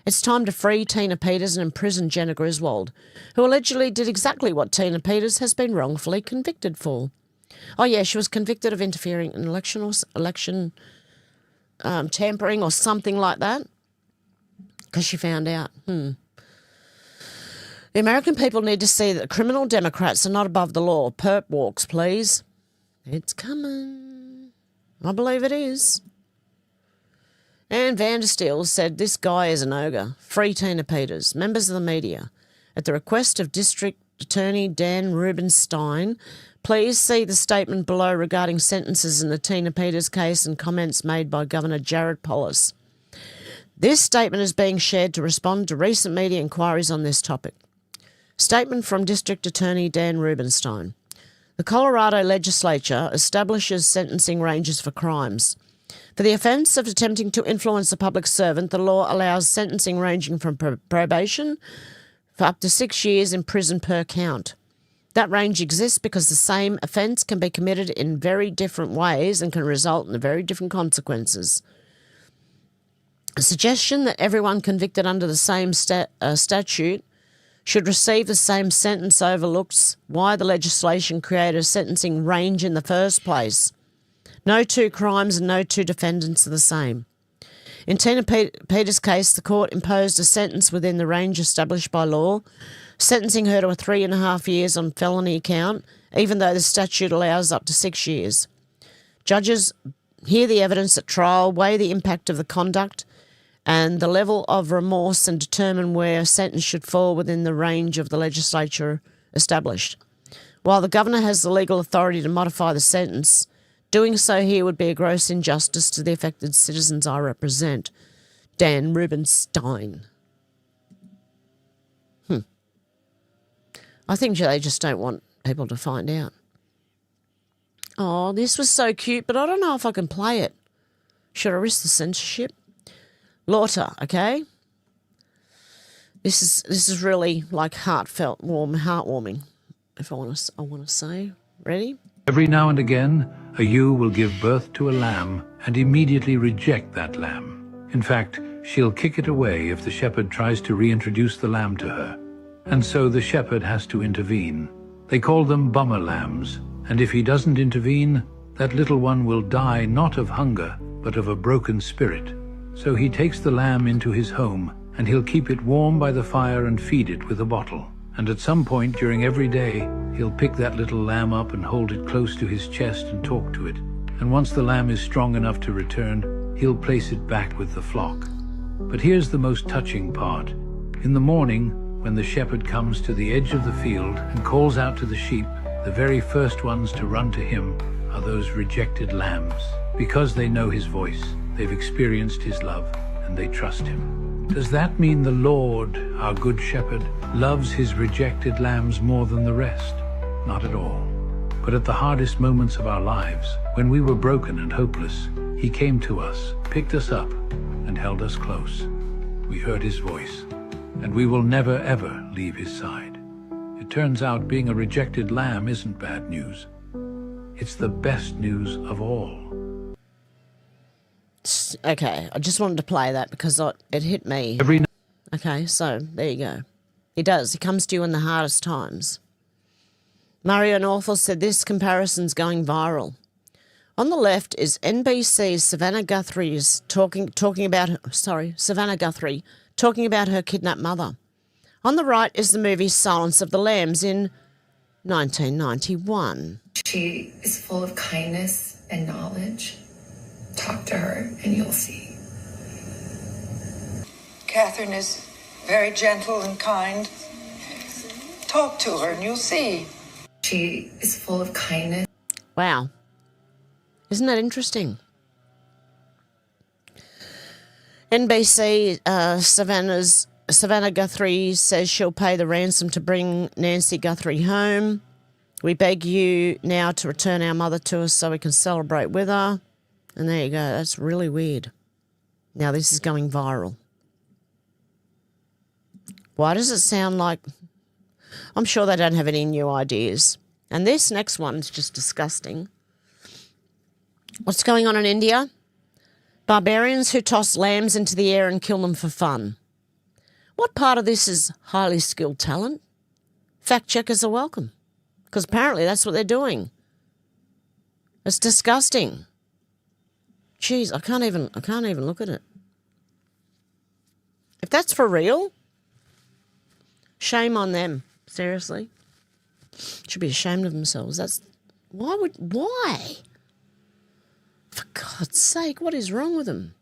Speaker 1: It's time to free Tina Peters and imprison Jenna Griswold, who allegedly did exactly what Tina Peters has been wrongfully convicted for. Oh, yeah, she was convicted of interfering in election tampering or something like that because she found out. The American people need to see that criminal Democrats are not above the law. Perp walks, please. It's coming. I believe it is. And Vandersteel said this guy is an ogre. Free Tina Peters. Members of the media, at the request of District Attorney Dan Rubenstein, please see the statement below regarding sentences in the Tina Peters case and comments made by Governor Jared Polis. This statement is being shared to respond to recent media inquiries on this topic. Statement from District Attorney Dan Rubenstein. The Colorado legislature establishes sentencing ranges for crimes. For the offence of attempting to influence a public servant, the law allows sentencing ranging from probation for up to 6 years in prison per count. That range exists because the same offence can be committed in very different ways and can result in very different consequences. A suggestion that everyone convicted under the same statute should receive the same sentence overlooks why the legislation created a sentencing range in the first place. No two crimes and no two defendants are the same. In Tina Peters' case, the court imposed a sentence within the range established by law, sentencing her to 3.5 years on felony count, even though the statute allows up to 6 years. Judges hear the evidence at trial, weigh the impact of the conduct and the level of remorse, and determine where a sentence should fall within the range of the legislature established. While the governor has the legal authority to modify the sentence, doing so here would be a gross injustice to the affected citizens I represent. Dan Rubenstein. I think they just don't want people to find out. Oh, this was so cute, but I don't know if I can play it. Should I risk the censorship? Lauter, okay? This is really like heartfelt, heartwarming, if I want to say. Ready?
Speaker 3: Every now and again, a ewe will give birth to a lamb and immediately reject that lamb. In fact, she'll kick it away if the shepherd tries to reintroduce the lamb to her. And so the shepherd has to intervene. They call them bummer lambs, and if he doesn't intervene, that little one will die not of hunger, but of a broken spirit. So he takes the lamb into his home, and he'll keep it warm by the fire and feed it with a bottle. And at some point during every day, he'll pick that little lamb up and hold it close to his chest and talk to it. And once the lamb is strong enough to return, he'll place it back with the flock. But here's the most touching part. In the morning, when the shepherd comes to the edge of the field and calls out to the sheep, the very first ones to run to him are those rejected lambs. Because they know his voice, they've experienced his love, and they trust him. Does that mean the Lord, our good shepherd, loves his rejected lambs more than the rest? Not at all. But at the hardest moments of our lives, when we were broken and hopeless, he came to us, picked us up, and held us close. We heard his voice, and we will never ever leave his side. It turns out being a rejected lamb isn't bad news. It's the best news of all.
Speaker 1: Okay, I just wanted to play that because it hit me. Okay, so there you go. He does. He comes to you in the hardest times. Mario Northall said this comparison's going viral. On the left is NBC's Savannah Guthrie talking about her kidnapped mother. On the right is the movie Silence of the Lambs in 1991.
Speaker 4: She is full of kindness and knowledge. Talk to her and you'll see.
Speaker 5: Catherine is very gentle and kind. Talk to her and you'll see.
Speaker 4: She is full of kindness.
Speaker 1: Wow. Isn't that interesting? NBC Savannah Guthrie says she'll pay the ransom to bring Nancy Guthrie home. We beg you now to return our mother to us so we can celebrate with her. And there you go. That's really weird. Now this is going viral. Why does it sound like... I'm sure they don't have any new ideas. And this next one's just disgusting. What's going on in India? Barbarians who toss lambs into the air and kill them for fun. What part of this is highly skilled talent? Fact checkers are welcome. Because apparently that's what they're doing. It's disgusting. Jeez, I can't even look at it. If that's for real, shame on them. Seriously. Should be ashamed of themselves. Why? For God's sake, what is wrong with them?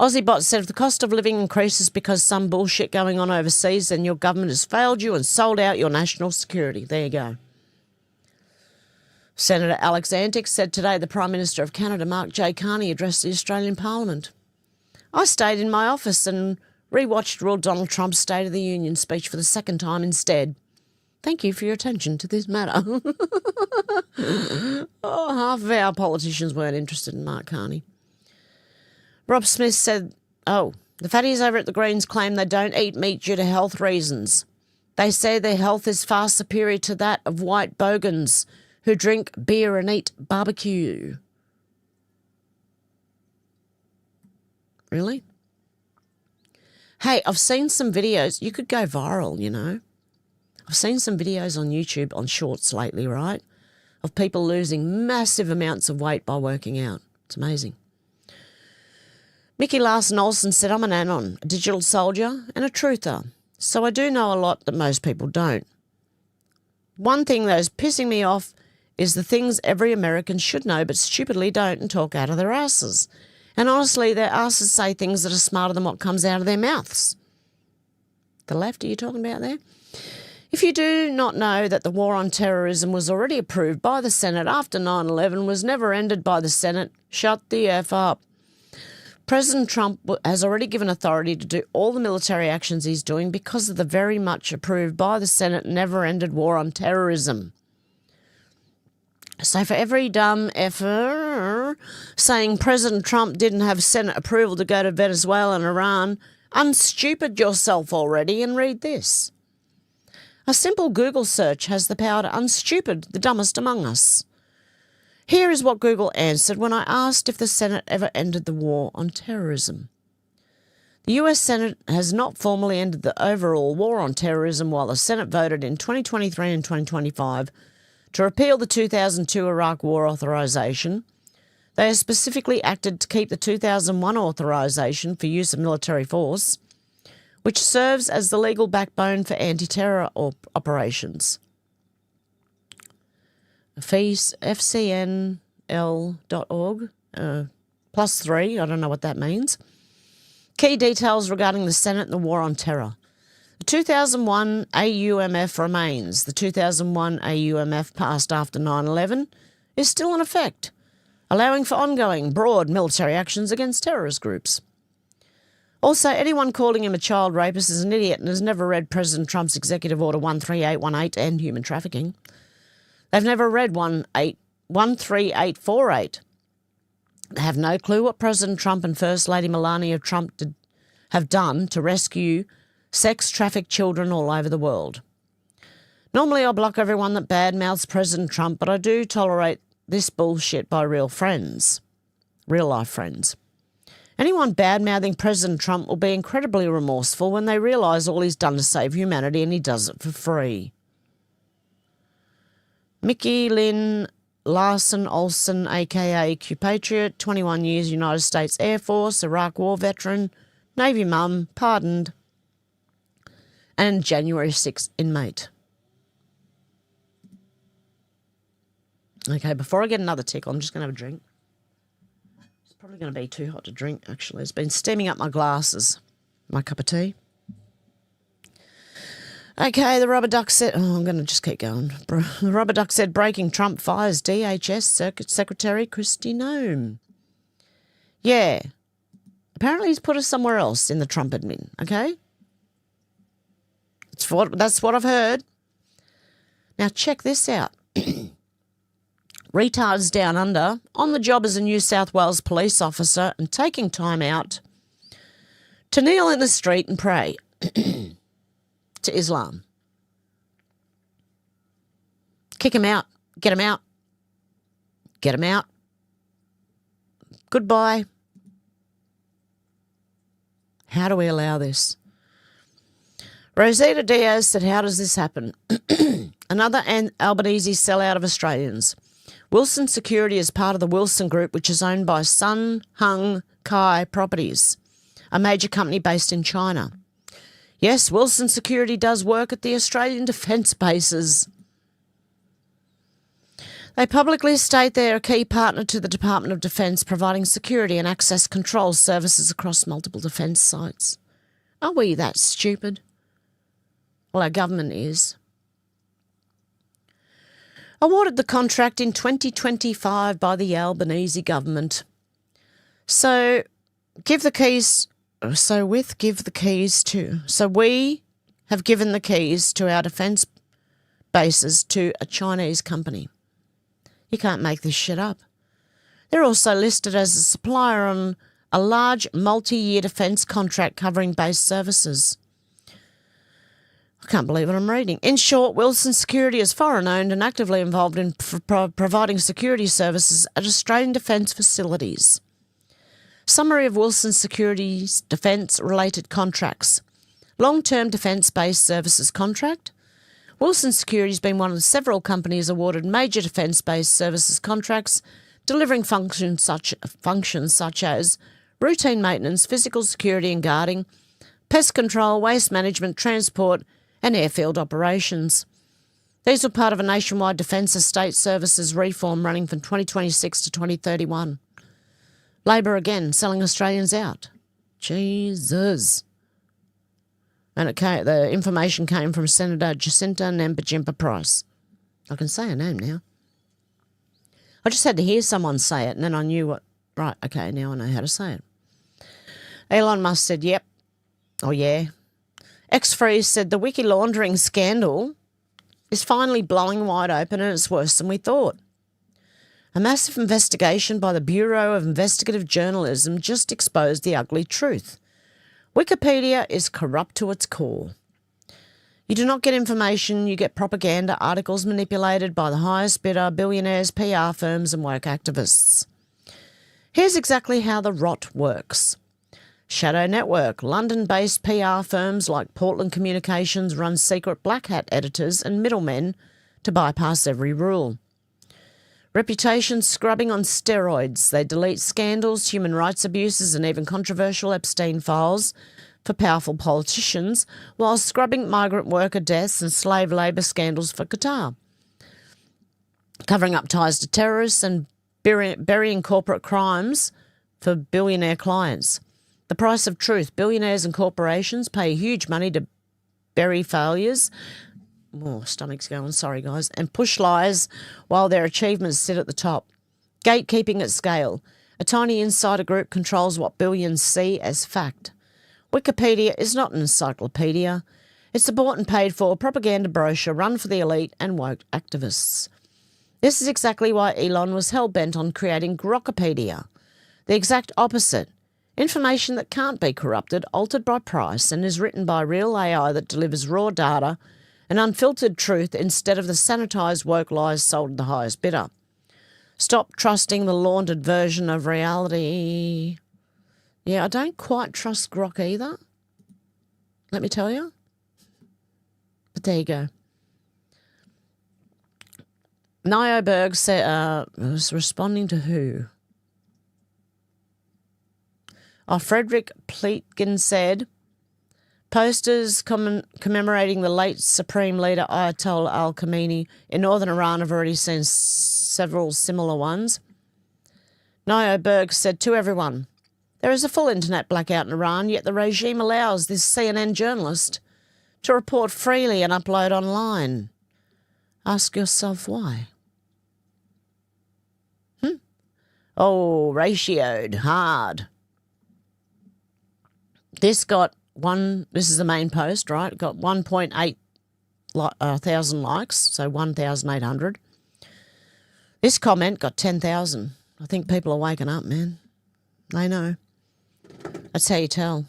Speaker 1: Aussiebot said if the cost of living increases because some bullshit going on overseas, then your government has failed you and sold out your national security. There you go. Senator Alex Antic said today the Prime Minister of Canada, Mark J. Carney, addressed the Australian Parliament. I stayed in my office and rewatched Donald Trump's State of the Union speech for the second time instead. Thank you for your attention to this matter. Half of our politicians weren't interested in Mark Carney. Rob Smith said, the fatties over at the Greens claim they don't eat meat due to health reasons. They say their health is far superior to that of white bogans who drink beer and eat barbecue. Really? Hey, I've seen some videos. You could go viral, you know. I've seen some videos on YouTube on shorts lately, right, of people losing massive amounts of weight by working out. It's amazing. Mickey Larson Olsen said, I'm an anon, a digital soldier and a truther, so I do know a lot that most people don't. One thing that is pissing me off is the things every American should know but stupidly don't and talk out of their asses. And honestly, their asses say things that are smarter than what comes out of their mouths. The left, are you talking about there? If you do not know that the war on terrorism was already approved by the Senate after 9/11, was never ended by the Senate, shut the F up. President Trump has already given authority to do all the military actions he's doing because of the very much approved by the Senate never-ended war on terrorism. So for every dumb effer saying President Trump didn't have Senate approval to go to Venezuela and Iran, unstupid yourself already and read this. A simple Google search has the power to unstupid the dumbest among us. Here is what Google answered when I asked if the Senate ever ended the war on terrorism. The US Senate has not formally ended the overall war on terrorism while the Senate voted in 2023 and 2025 to repeal the 2002 Iraq War authorization. They have specifically acted to keep the 2001 authorization for use of military force, which serves as the legal backbone for anti-terror operations. FCNL.org, +3, I don't know what that means. Key details regarding the Senate and the war on terror. The 2001 AUMF remains. The 2001 AUMF passed after 9/11 is still in effect, allowing for ongoing broad military actions against terrorist groups. Also, anyone calling him a child rapist is an idiot and has never read President Trump's Executive Order 13818 and human trafficking. They've never read 13848. They have no clue what President Trump and First Lady Melania Trump have done to rescue sex-trafficked children all over the world. Normally I block everyone that badmouths President Trump, but I do tolerate this bullshit by real life friends. Anyone bad-mouthing President Trump will be incredibly remorseful when they realise all he's done to save humanity and he does it for free. Mickey Lynn Larson Olsen, a.k.a. Q-Patriot, 21 years, United States Air Force, Iraq War veteran, Navy mum, pardoned, and January 6th inmate. Okay, before I get another tickle, I'm just going to have a drink. It's probably going to be too hot to drink, actually. It's been steaming up my glasses, my cup of tea. Okay, the rubber duck said... I'm going to just keep going. The rubber duck said, breaking Trump fires DHS Circuit Secretary Kristi Noem. Yeah. Apparently he's put us somewhere else in the Trump admin, okay? That's what I've heard. Now check this out. Retards down under, on the job as a New South Wales police officer and taking time out to kneel in the street and pray to Islam. Kick him out. Get him out. Get him out. Goodbye. How do we allow this? Rosita Diaz said, how does this happen? Another Albanese sellout of Australians. Wilson Security is part of the Wilson Group, which is owned by Sun Hung Kai Properties, a major company based in China. Yes, Wilson Security does work at the Australian defence bases. They publicly state they are a key partner to the Department of Defence, providing security and access control services across multiple defence sites. Are we that stupid? Well, our government is. Awarded the contract in 2025 by the Albanese government. So we have given the keys to our defence bases to a Chinese company. You can't make this shit up. They're also listed as a supplier on a large multi-year defence contract covering base services. I can't believe what I'm reading. In short, Wilson Security is foreign-owned and actively involved in providing security services at Australian defence facilities. Summary of Wilson Security's defence-related contracts. Long-term defence-based services contract. Wilson Security has been one of several companies awarded major defence-based services contracts, delivering functions such as routine maintenance, physical security and guarding, pest control, waste management, transport and airfield operations. These were part of a nationwide Defence Estate Services reform running from 2026 to 2031. Labor again, selling Australians out. Jesus. And the information came from Senator Jacinta Nampijinpa Price. I can say her name now. I just had to hear someone say it and then I knew what... Right, okay, now I know how to say it. Elon Musk said, yep. Oh, yeah. X-Freeze said the wiki laundering scandal is finally blowing wide open and it's worse than we thought. A massive investigation by the Bureau of Investigative Journalism just exposed the ugly truth. Wikipedia is corrupt to its core. You do not get information, you get propaganda, articles manipulated by the highest bidder, billionaires, PR firms and woke activists. Here's exactly how the rot works. Shadow Network, London-based PR firms like Portland Communications run secret black hat editors and middlemen to bypass every rule. Reputation scrubbing on steroids. They delete scandals, human rights abuses and even controversial Epstein files for powerful politicians while scrubbing migrant worker deaths and slave labour scandals for Qatar. Covering up ties to terrorists and burying corporate crimes for billionaire clients. The price of truth. Billionaires and corporations pay huge money to bury failures. Oh, stomach's going, sorry guys. And push lies while their achievements sit at the top. Gatekeeping at scale. A tiny insider group controls what billions see as fact. Wikipedia is not an encyclopedia. It's a bought and paid for propaganda brochure run for the elite and woke activists. This is exactly why Elon was hell-bent on creating Grokpedia. The exact opposite. Information that can't be corrupted, altered by price, and is written by real AI that delivers raw data and unfiltered truth instead of the sanitised woke lies sold to the highest bidder. Stop trusting the laundered version of reality. Yeah, I don't quite trust Grok either. Let me tell you. But there you go. Nioberg said, was responding to who? Frederick Pleitgen said, posters commemorating the late Supreme Leader Ayatollah al-Khamenei in northern Iran have already seen several similar ones. Nioberg said to everyone, there is a full internet blackout in Iran, yet the regime allows this CNN journalist to report freely and upload online. Ask yourself why. Oh, ratioed, hard. This got this is the main post, right? It got 1.8 thousand likes, so 1,800. This comment got 10,000. I think people are waking up, man. They know. That's how you tell.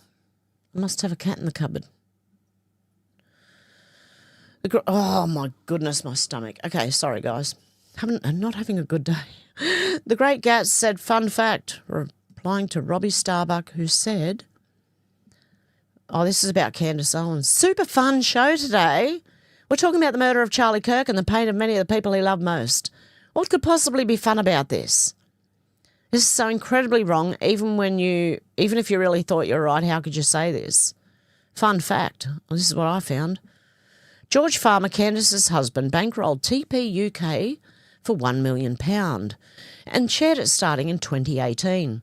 Speaker 1: I must have a cat in the cupboard. Oh, my goodness, my stomach. Okay, sorry, guys. I'm not having a good day. The Great Gats said, fun fact, replying to Robbie Starbuck, who said... Oh, this is about Candace Owens. Super fun show today. We're talking about the murder of Charlie Kirk and the pain of many of the people he loved most. What could possibly be fun about this? This is so incredibly wrong, even if you really thought you were right, how could you say this? Fun fact. Well, this is what I found. George Farmer, Candace's husband, bankrolled TP UK for £1 million and shared it starting in 2018.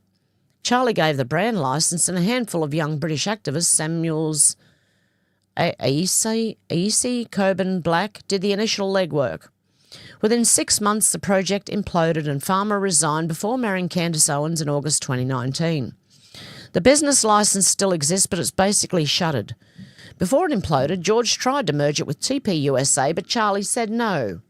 Speaker 1: Charlie gave the brand licence and a handful of young British activists, Samuels Easy, Coburn, Black, did the initial legwork. Within 6 months, the project imploded and Farmer resigned before marrying Candace Owens in August 2019. The business licence still exists, but it's basically shuttered. Before it imploded, George tried to merge it with TPUSA, but Charlie said no.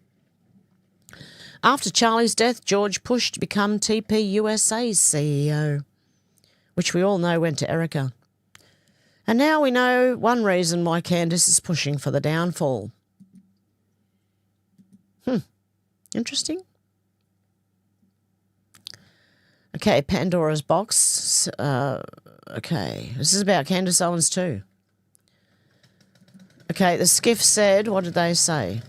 Speaker 1: After Charlie's death, George pushed to become TPUSA's CEO, which we all know went to Erica. And now we know one reason why Candace is pushing for the downfall. Interesting. Okay, Pandora's box. Okay, this is about Candace Owens too. Okay, the skiff said, what did they say?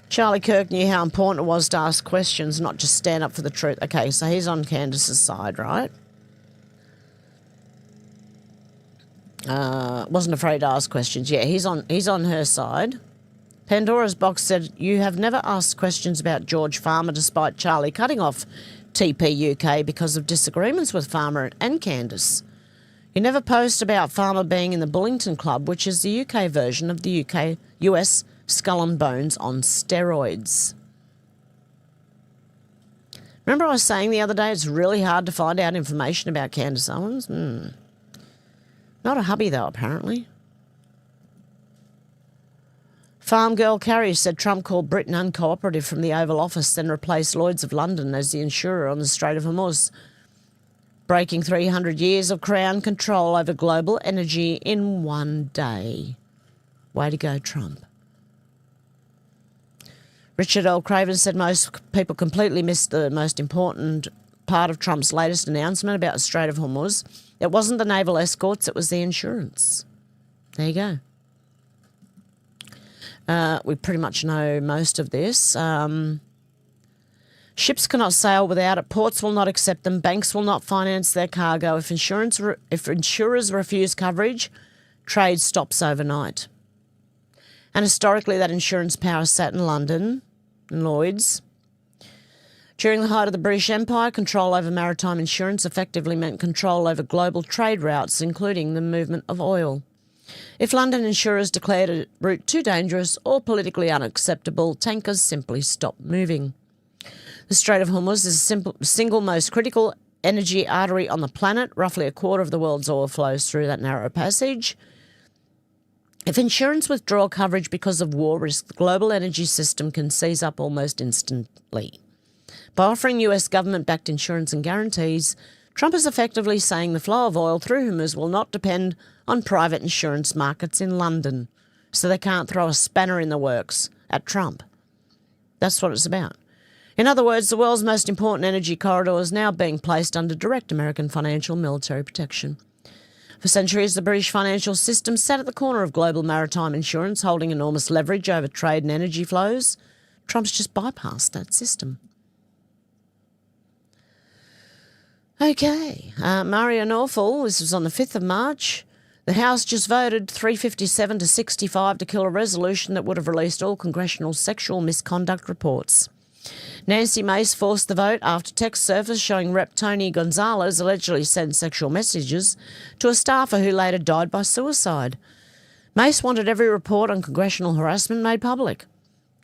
Speaker 1: Charlie Kirk knew how important it was to ask questions, not just stand up for the truth. Okay, so he's on Candace's side, right? Wasn't afraid to ask questions. Yeah, he's on her side. Pandora's box said, you have never asked questions about George Farmer despite Charlie cutting off TP UK because of disagreements with Farmer and Candace. You never post about Farmer being in the Bullington Club, which is the UK version of the US Skull and Bones on steroids. Remember I was saying the other day it's really hard to find out information about Candace Owens? Not a hubby though, apparently. Farm Girl Carrie said Trump called Britain uncooperative from the Oval Office, then replaced Lloyd's of London as the insurer on the Strait of Hormuz, breaking 300 years of Crown control over global energy in one day. Way to go, Trump. Richard L. Craven said most people completely missed the most important part of Trump's latest announcement about the Strait of Hormuz. It wasn't the naval escorts, it was the insurance. There you go. We pretty much know most of this. Ships cannot sail without it. Ports will not accept them. Banks will not finance their cargo. If insurers refuse coverage, trade stops overnight. And historically, that insurance power sat in London, in Lloyd's. During the height of the British Empire, control over maritime insurance effectively meant control over global trade routes, including the movement of oil. If London insurers declared a route too dangerous or politically unacceptable, tankers simply stopped moving. The Strait of Hormuz is the single most critical energy artery on the planet. Roughly a quarter of the world's oil flows through that narrow passage. If insurance withdraw coverage because of war risk, the global energy system can seize up almost instantly. By offering US government-backed insurance and guarantees, Trump is effectively saying the flow of oil through Hormuz will not depend on private insurance markets in London, so they can't throw a spanner in the works at Trump. That's what it's about. In other words, the world's most important energy corridor is now being placed under direct American financial military protection. For centuries, the British financial system sat at the corner of global maritime insurance, holding enormous leverage over trade and energy flows. Trump's just bypassed that system. Okay, Mario Norfolk, this was on the 5th of March. The House just voted 357 to 65 to kill a resolution that would have released all congressional sexual misconduct reports. Nancy Mace forced the vote after text surfaced showing Rep. Tony Gonzalez allegedly sent sexual messages to a staffer who later died by suicide. Mace wanted every report on congressional harassment made public.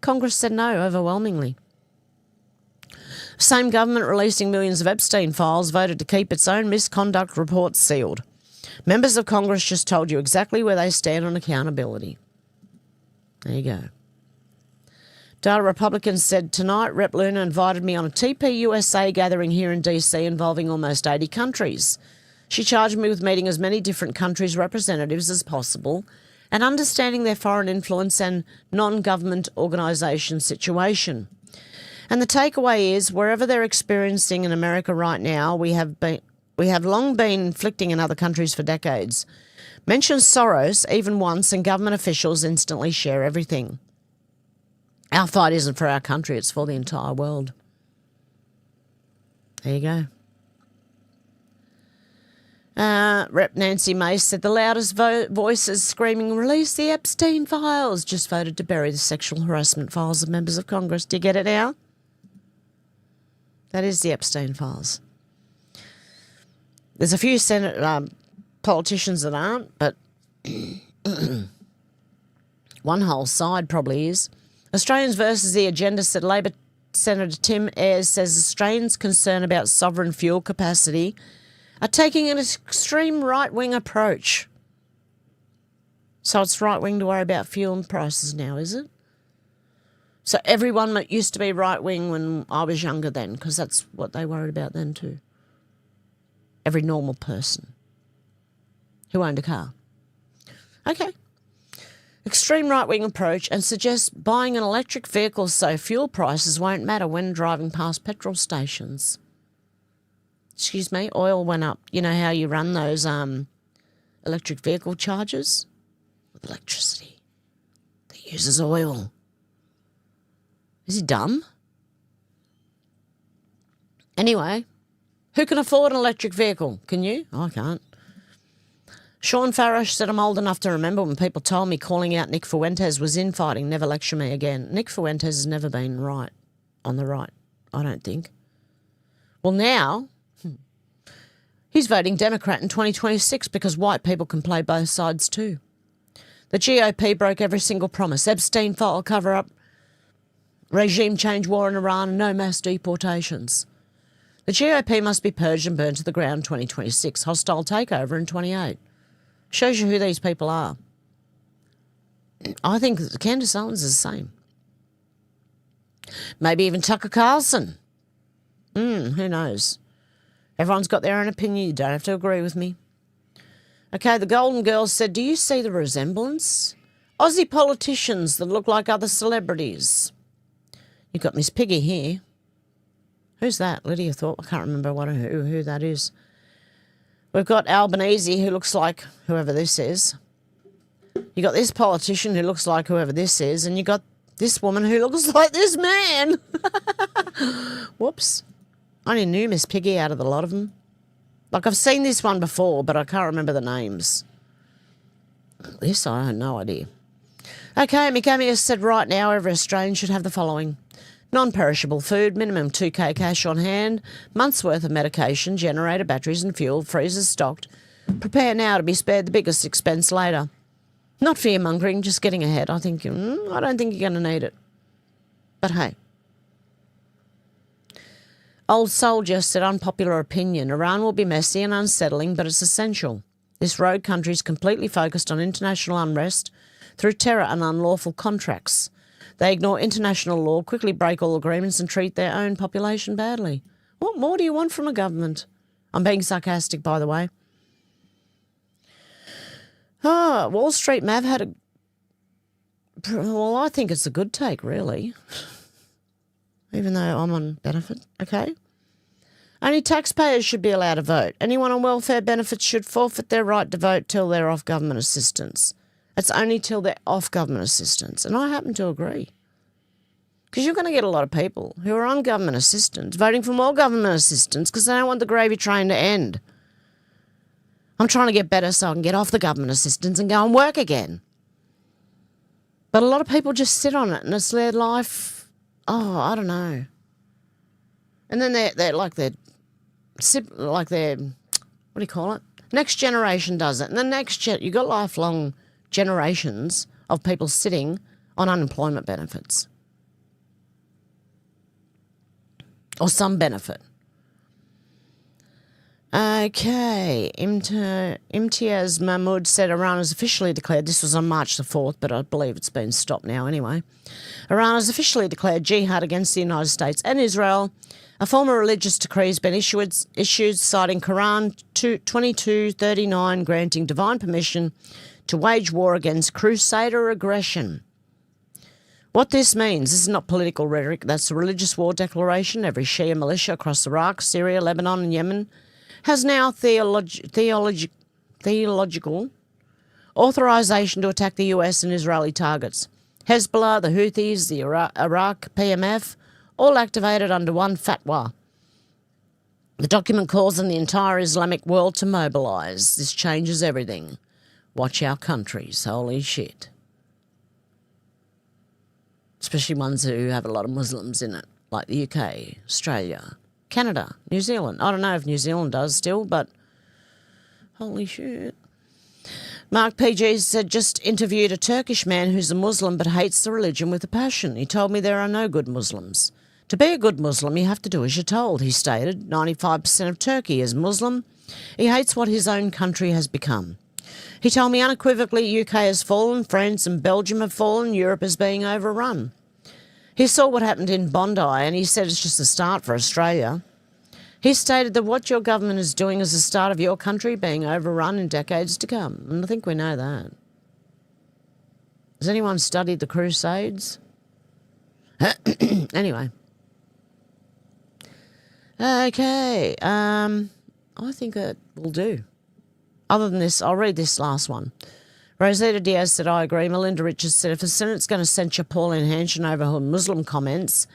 Speaker 1: Congress said no overwhelmingly. Same government releasing millions of Epstein files voted to keep its own misconduct reports sealed. Members of Congress just told you exactly where they stand on accountability. There you go. Data Republicans said tonight Rep. Luna invited me on a TPUSA gathering here in DC involving almost 80 countries. She charged me with meeting as many different countries' representatives as possible and understanding their foreign influence and non-government organisation situation. And the takeaway is, wherever they're experiencing in America right now, we have long been inflicting in other countries for decades. Mention Soros even once and government officials instantly share everything. Our fight isn't for our country, it's for the entire world. There you go. Rep. Nancy Mace said the loudest voices screaming, "Release the Epstein files," just voted to bury the sexual harassment files of members of Congress. Do you get it now? That is the Epstein files. There's a few Senate politicians that aren't, but one whole side probably is. Australians versus the agenda, said Labor Senator Tim Ayres, says Australians concerned about sovereign fuel capacity are taking an extreme right-wing approach. So it's right-wing to worry about fuel prices now, is it? So everyone that used to be right-wing when I was younger then, because that's what they worried about then too. Every normal person who owned a car. Okay. Extreme right-wing approach and suggests buying an electric vehicle so fuel prices won't matter when driving past petrol stations. Excuse me, oil went up. You know how you run those electric vehicle chargers? With electricity. That uses oil. Is he dumb? Anyway, who can afford an electric vehicle? Can you? I can't. Sean Farish said, I'm old enough to remember when people told me calling out Nick Fuentes was infighting, never lecture me again. Nick Fuentes has never been right, on the right, I don't think. Well, now, he's voting Democrat in 2026 because white people can play both sides too. The GOP broke every single promise. Epstein file cover-up, regime change, war in Iran, and no mass deportations. The GOP must be purged and burned to the ground in 2026. Hostile takeover in 28. Shows you who these people are. I think Candace Owens is the same. Maybe even Tucker Carlson. Who knows? Everyone's got their own opinion. You don't have to agree with me. Okay, the Golden Girls said, do you see the resemblance? Aussie politicians that look like other celebrities. You've got Miss Piggy here. Who's that? Lydia Thorpe. I can't remember who that is. We've got Albanese, who looks like whoever this is. You got this politician who looks like whoever this is, and you got this woman who looks like this man. Whoops. I only knew Miss Piggy out of the lot of them. Like, I've seen this one before, but I can't remember the names. This, I have no idea. Okay, Mikami has said right now every Australian should have the following. Non-perishable food, minimum 2K cash on hand, month's worth of medication, generator, batteries and fuel, freezers stocked. Prepare now to be spared the biggest expense later. Not fear-mongering, just getting ahead. I don't think you're going to need it. But hey. Old Soldier said, unpopular opinion. Iran will be messy and unsettling, but it's essential. This rogue country is completely focused on international unrest through terror and unlawful contracts. They ignore international law, quickly break all agreements and treat their own population badly. What more do you want from a government? I'm being sarcastic, by the way. Wall Street Mav had a... Well, I think it's a good take, really. Even though I'm on benefit, okay? Only taxpayers should be allowed to vote. Anyone on welfare benefits should forfeit their right to vote till they're off government assistance. It's only till they're off government assistance. And I happen to agree. Because you're going to get a lot of people who are on government assistance voting for more government assistance because they don't want the gravy train to end. I'm trying to get better so I can get off the government assistance and go and work again. But a lot of people just sit on it and it's their life. Oh, I don't know. And then they're what do you call it? Next generation does it. And the you got lifelong generations of people sitting on unemployment benefits. Or some benefit. Okay. Imtiaz Mahmoud said Iran has officially declared, this was on March the 4th, but I believe it's been stopped now anyway. Iran has officially declared jihad against the United States and Israel. A former religious decree has been issued citing Quran 2239, granting divine permission to wage war against crusader aggression. What this means, this is not political rhetoric, that's a religious war declaration. Every Shia militia across Iraq, Syria, Lebanon and Yemen has now theological authorization to attack the US and Israeli targets. Hezbollah, the Houthis, the Iraq PMF, all activated under one fatwa. The document calls on the entire Islamic world to mobilise. This changes everything. Watch our countries. Holy shit. Especially ones who have a lot of Muslims in it, like the UK, Australia, Canada, New Zealand. I don't know if New Zealand does still, but holy shit. Mark PG said, just interviewed a Turkish man who's a Muslim but hates the religion with a passion. He told me there are no good Muslims. To be a good Muslim, you have to do as you're told, he stated. 95% of Turkey is Muslim. He hates what his own country has become. He told me unequivocally UK has fallen, France and Belgium have fallen, Europe is being overrun. He saw what happened in Bondi and he said it's just a start for Australia. He stated that what your government is doing is the start of your country being overrun in decades to come. And I think we know that. Has anyone studied the Crusades? Anyway. Okay. I think that will do. Other than this, I'll read this last one. Rosetta Diaz said, I agree. Melinda Richards said, if the Senate's going to censure Pauline Hanson over her Muslim comments,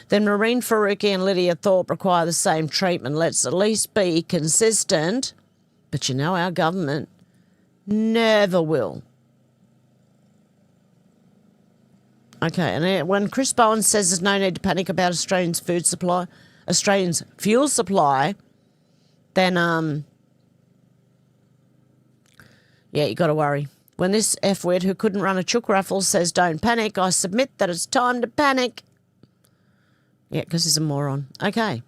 Speaker 1: then Marine Faruqi and Lydia Thorpe require the same treatment. Let's at least be consistent. But you know our government never will. Okay, and when Chris Bowen says there's no need to panic about Australians' fuel supply, then, yeah, you got to worry. When this F-word who couldn't run a chook raffle says don't panic, I submit that it's time to panic. Yeah, because he's a moron. Okay.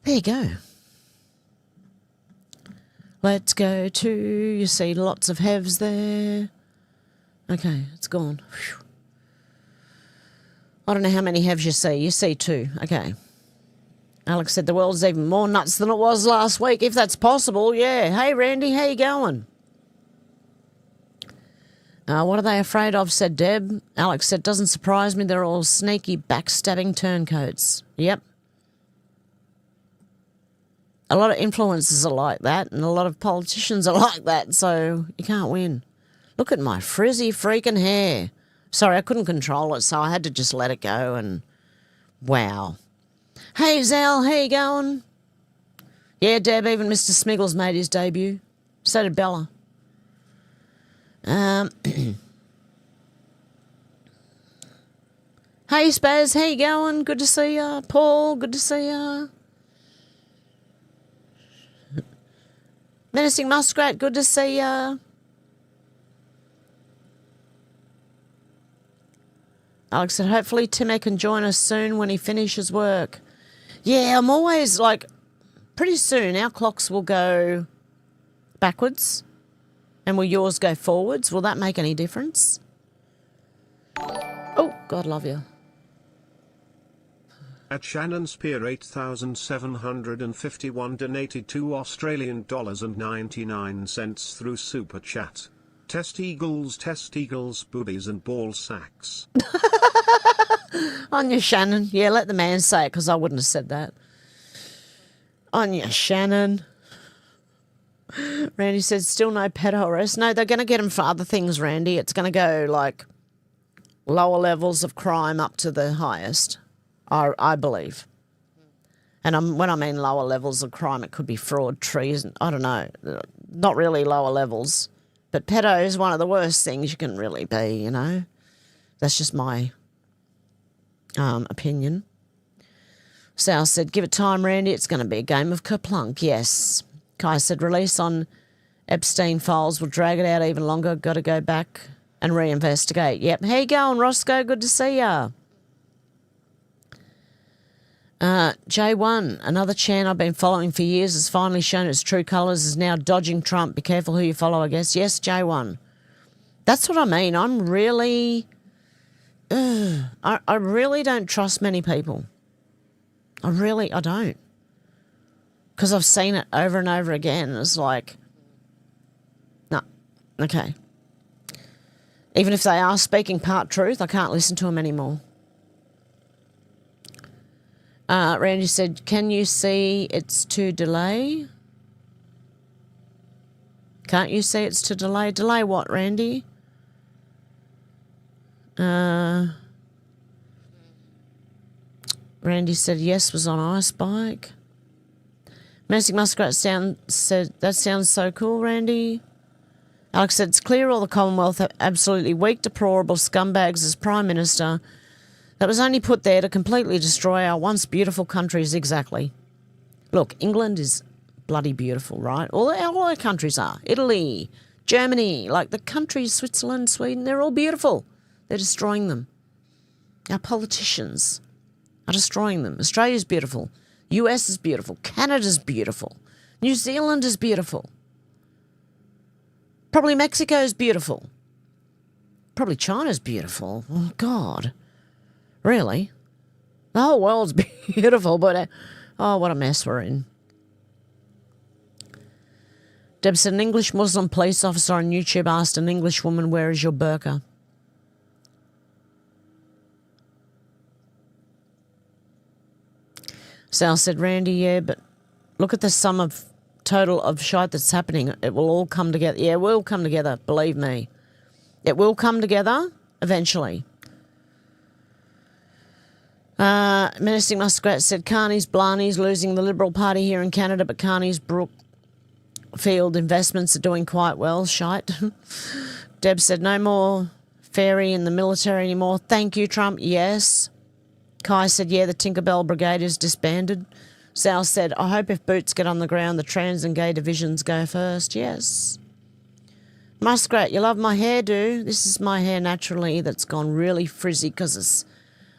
Speaker 1: There you go. Let's go to, you see lots of haves there. Okay, it's gone. Whew. I don't know how many haves you see. You see 2. Okay. Alex said the world's even more nuts than it was last week, if that's possible. Yeah. Hey, Randy, how you going? What are they afraid of, said Deb. Alex said, doesn't surprise me. They're all sneaky, backstabbing turncoats. Yep. A lot of influencers are like that, and a lot of politicians are like that, so you can't win. Look at my frizzy freaking hair. Sorry, I couldn't control it, so I had to just let it go, and wow. Hey, Zal, how you going? Yeah, Deb, even Mr. Smiggles made his debut. So did Bella. Hey, Spaz, how you going? Good to see ya. Paul, good to see ya. Menacing Muskrat, good to see ya. Alex said, hopefully Timmy can join us soon when he finishes work. Yeah, I'm always like, pretty soon our clocks will go backwards and will yours go forwards. Will that make any difference? Oh, God love you.
Speaker 6: At Shannon Spear 8,751 donated $2.99 through Super Chat. Testicles, boobies and ball sacks.
Speaker 1: On you, Shannon. Yeah, let the man say it because I wouldn't have said that. On you, Shannon. Randy says, still no pedo arrest. No, they're going to get him for other things, Randy. It's going to go like lower levels of crime up to the highest, I believe. And when I mean lower levels of crime, it could be fraud, treason. I don't know. Not really lower levels. But pedo is one of the worst things you can really be, you know. That's just my opinion. Sal said, give it time, Randy. It's going to be a game of kerplunk. Yes. Kai said, release on Epstein files will drag it out even longer. Got to go back and reinvestigate. Yep. How you going, Roscoe? Good to see ya. J1, another Chan I've been following for years, has finally shown its true colours, is now dodging Trump. Be careful who you follow, I guess. Yes, J1. That's what I mean. I'm really... I really don't trust many people. I don't. Because I've seen it over and over again. It's like, no, okay. Even if they are speaking part truth, I can't listen to them anymore. Randy said, can you see it's to delay? Can't you see it's to delay? Delay what, Randy? Randy said yes was on Ice Bike. Mystic Muskrat said, that sounds so cool, Randy. Alex said, it's clear all the Commonwealth have absolutely weak, deplorable scumbags as Prime Minister that was only put there to completely destroy our once beautiful countries. Exactly. Look, England is bloody beautiful, right? All our countries are. Italy, Germany, like the countries, Switzerland, Sweden, they're all beautiful. They're destroying them. Our politicians are destroying them. Australia's beautiful. US is beautiful. Canada's beautiful. New Zealand is beautiful. Probably Mexico's beautiful. Probably China's beautiful. Oh, God. Really? The whole world's beautiful, but oh, what a mess we're in. Deb said, an English Muslim police officer on YouTube asked an English woman, where is your burqa? Sal said, Randy, yeah, but look at the sum of total of shite that's happening. It will all come together. Yeah, it will come together, believe me. It will come together eventually. Menacing Muskrat said, Carney's Blarney's losing the Liberal Party here in Canada, but Carney's Brookfield investments are doing quite well. Shite. Deb said, no more fairy in the military anymore. Thank you, Trump. Yes. Kai said, yeah, the Tinkerbell Brigade is disbanded. Sal said, I hope if boots get on the ground, the trans and gay divisions go first. Yes. Muskrat, you love my hairdo? This is my hair naturally that's gone really frizzy because it's...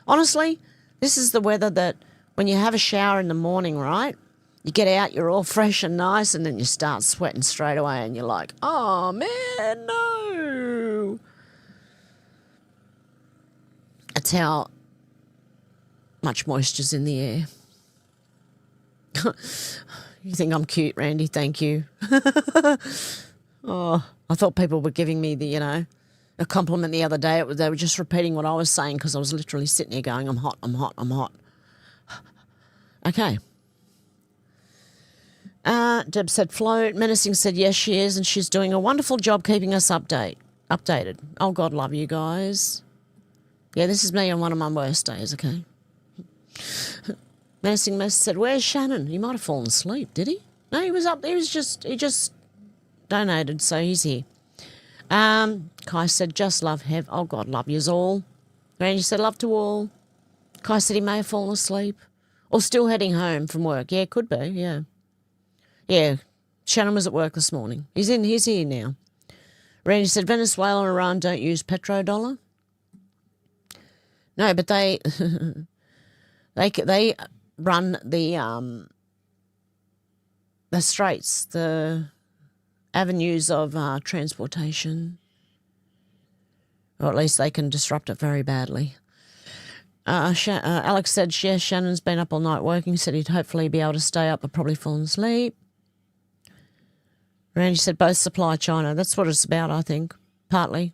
Speaker 1: Honestly, this is the weather that when you have a shower in the morning, right? You get out, you're all fresh and nice, and then you start sweating straight away and you're like, oh, man, no. That's how much moisture's in the air. You think I'm cute, Randy? Thank you. Oh, I thought people were giving me the, a compliment the other day. They were just repeating what I was saying because I was literally sitting here going, I'm hot, I'm hot, I'm hot. Okay. Deb said, float. Menacing said, yes, she is, and she's doing a wonderful job keeping us updated. Oh, God love you guys. Yeah, this is me on one of my worst days, okay? Menacing Mess said, where's Shannon? He might have fallen asleep, did he? No, he was up there. He just donated, so he's here. Kai said, just love Hev. Oh, God love yous all. Randy said, love to all. Kai said he may have fallen asleep. Or still heading home from work. Yeah, could be, yeah. Yeah, Shannon was at work this morning. He's here now. Randy said, Venezuela and Iran don't use petrodollar. No, but they they run the straits, the avenues of transportation, or at least they can disrupt it very badly. Alex said, yes, Shannon's been up all night working, said he'd hopefully be able to stay up but probably fallen asleep. Randy said, both supply China. That's what it's about, I think, partly.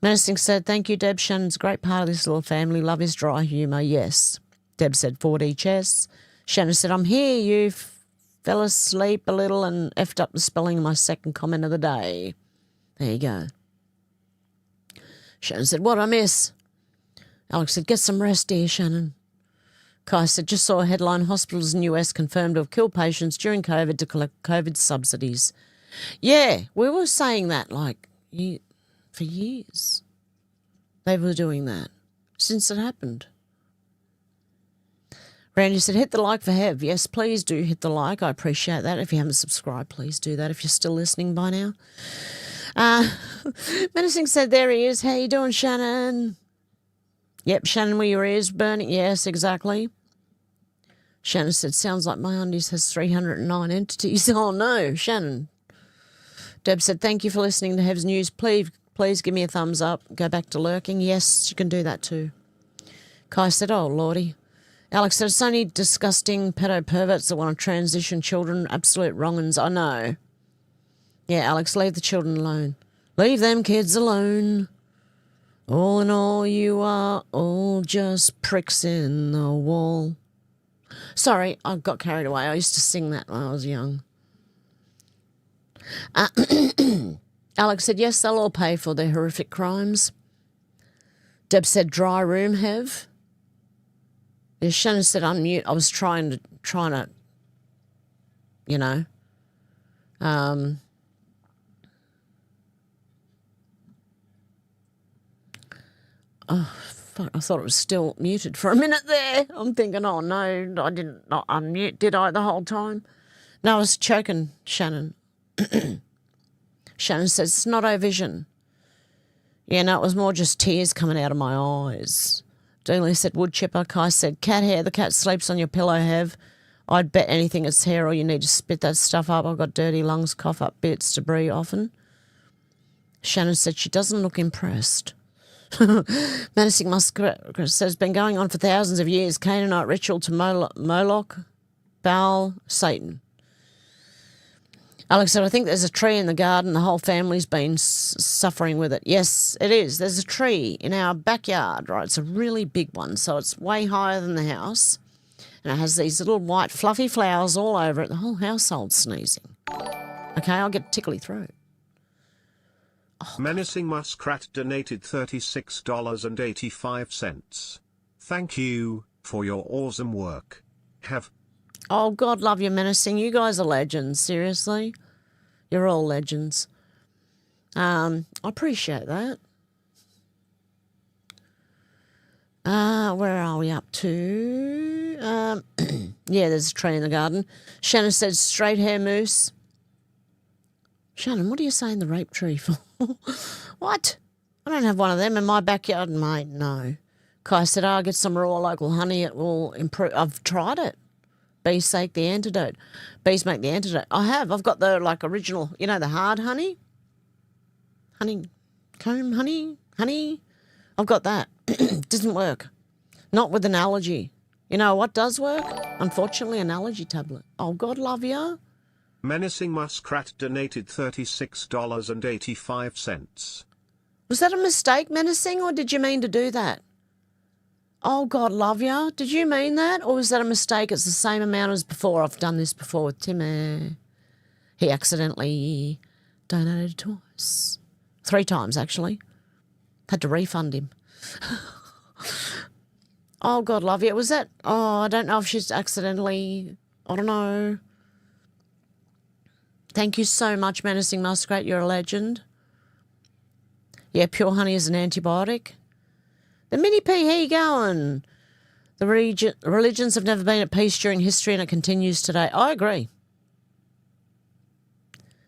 Speaker 1: Menacing said, thank you, Deb. Shannon's a great part of this little family. Love his dry humour. Yes. Deb said, 4D chess. Shannon said, I'm here. You fell asleep a little and effed up the spelling of my second comment of the day. There you go. Shannon said, what'd I miss? Alex said, get some rest, dear Shannon. Kai said, just saw a headline, hospitals in US confirmed to have killed patients during COVID to collect COVID subsidies. Yeah, we were saying that for years. They were doing that since it happened. Randy said, hit the like for Hev. Yes, please do hit the like. I appreciate that. If you haven't subscribed, please do that if you're still listening by now. Menacing said, there he is. How you doing, Shannon? Yep, Shannon, where your ears burning? Yes, exactly. Shannon said, sounds like my undies has 309 entities. Oh, no, Shannon. Deb said, thank you for listening to Hev's News. Please give me a thumbs up. Go back to lurking. Yes, you can do that too. Kai said, oh, Lordy. Alex said, it's only disgusting pedo perverts that want to transition children. Absolute wrong-uns. I know. Yeah, Alex, leave the children alone. Leave them kids alone. All in all, you are all just pricks in the wall. Sorry, I got carried away. I used to sing that when I was young. Alex said, yes, they'll all pay for their horrific crimes. Deb said, dry room, Hev. Yeah, Shannon said, unmute. I was trying to, oh, fuck, I thought it was still muted for a minute there. I'm thinking, oh, no, I didn't not unmute, did I, the whole time? No, I was choking Shannon. Shannon says, it's not our vision. Yeah, no, it was more just tears coming out of my eyes. Dooley said, wood chipper. Kai said, cat hair. The cat sleeps on your pillow, Hev. I'd bet anything it's hair or you need to spit that stuff up. I've got dirty lungs, cough up bits, debris often. Shannon said she doesn't look impressed. Menacing Muskrat says, been going on for thousands of years. Canaanite ritual to Moloch, Baal, Satan. Alex said, I think there's a tree in the garden. The whole family's been suffering with it. Yes, it is. There's a tree in our backyard, right? It's a really big one, so it's way higher than the house. And it has these little white fluffy flowers all over it. The whole household's sneezing. Okay, I'll get tickly throat.
Speaker 6: Menacing Muskrat donated $36.85. Thank you for your awesome work.
Speaker 1: Oh, God love you, Menacing. You guys are legends, seriously. You're all legends. I appreciate that. Where are we up to? Yeah, there's a tree in the garden. Shannon said straight hair moose. Shannon, what are you saying the rape tree for? What? I don't have one of them in my backyard, mate. No. Kai said, I'll get some raw local honey. It will improve. I've tried it. Bees make the antidote. Bees make the antidote. I have. I've got the original, the hard honey. Honeycomb honey. I've got that. Doesn't work. Not with an allergy. You know what does work? Unfortunately, an allergy tablet. Oh, God love you.
Speaker 6: Menacing Muskrat donated $36.85.
Speaker 1: Was that a mistake, Menacing, or did you mean to do that? Oh, God love you. Did you mean that, or was that a mistake? It's the same amount as before. I've done this before with Timmy. He accidentally donated twice. 3 times, actually. Had to refund him. Oh, God love you. Was that... Oh, I don't know if she's accidentally... I don't know. Thank you so much, Menacing Muskrat. You're a legend. Yeah, pure honey is an antibiotic. The Mini P, how you going? The religions have never been at peace during history and it continues today. I agree.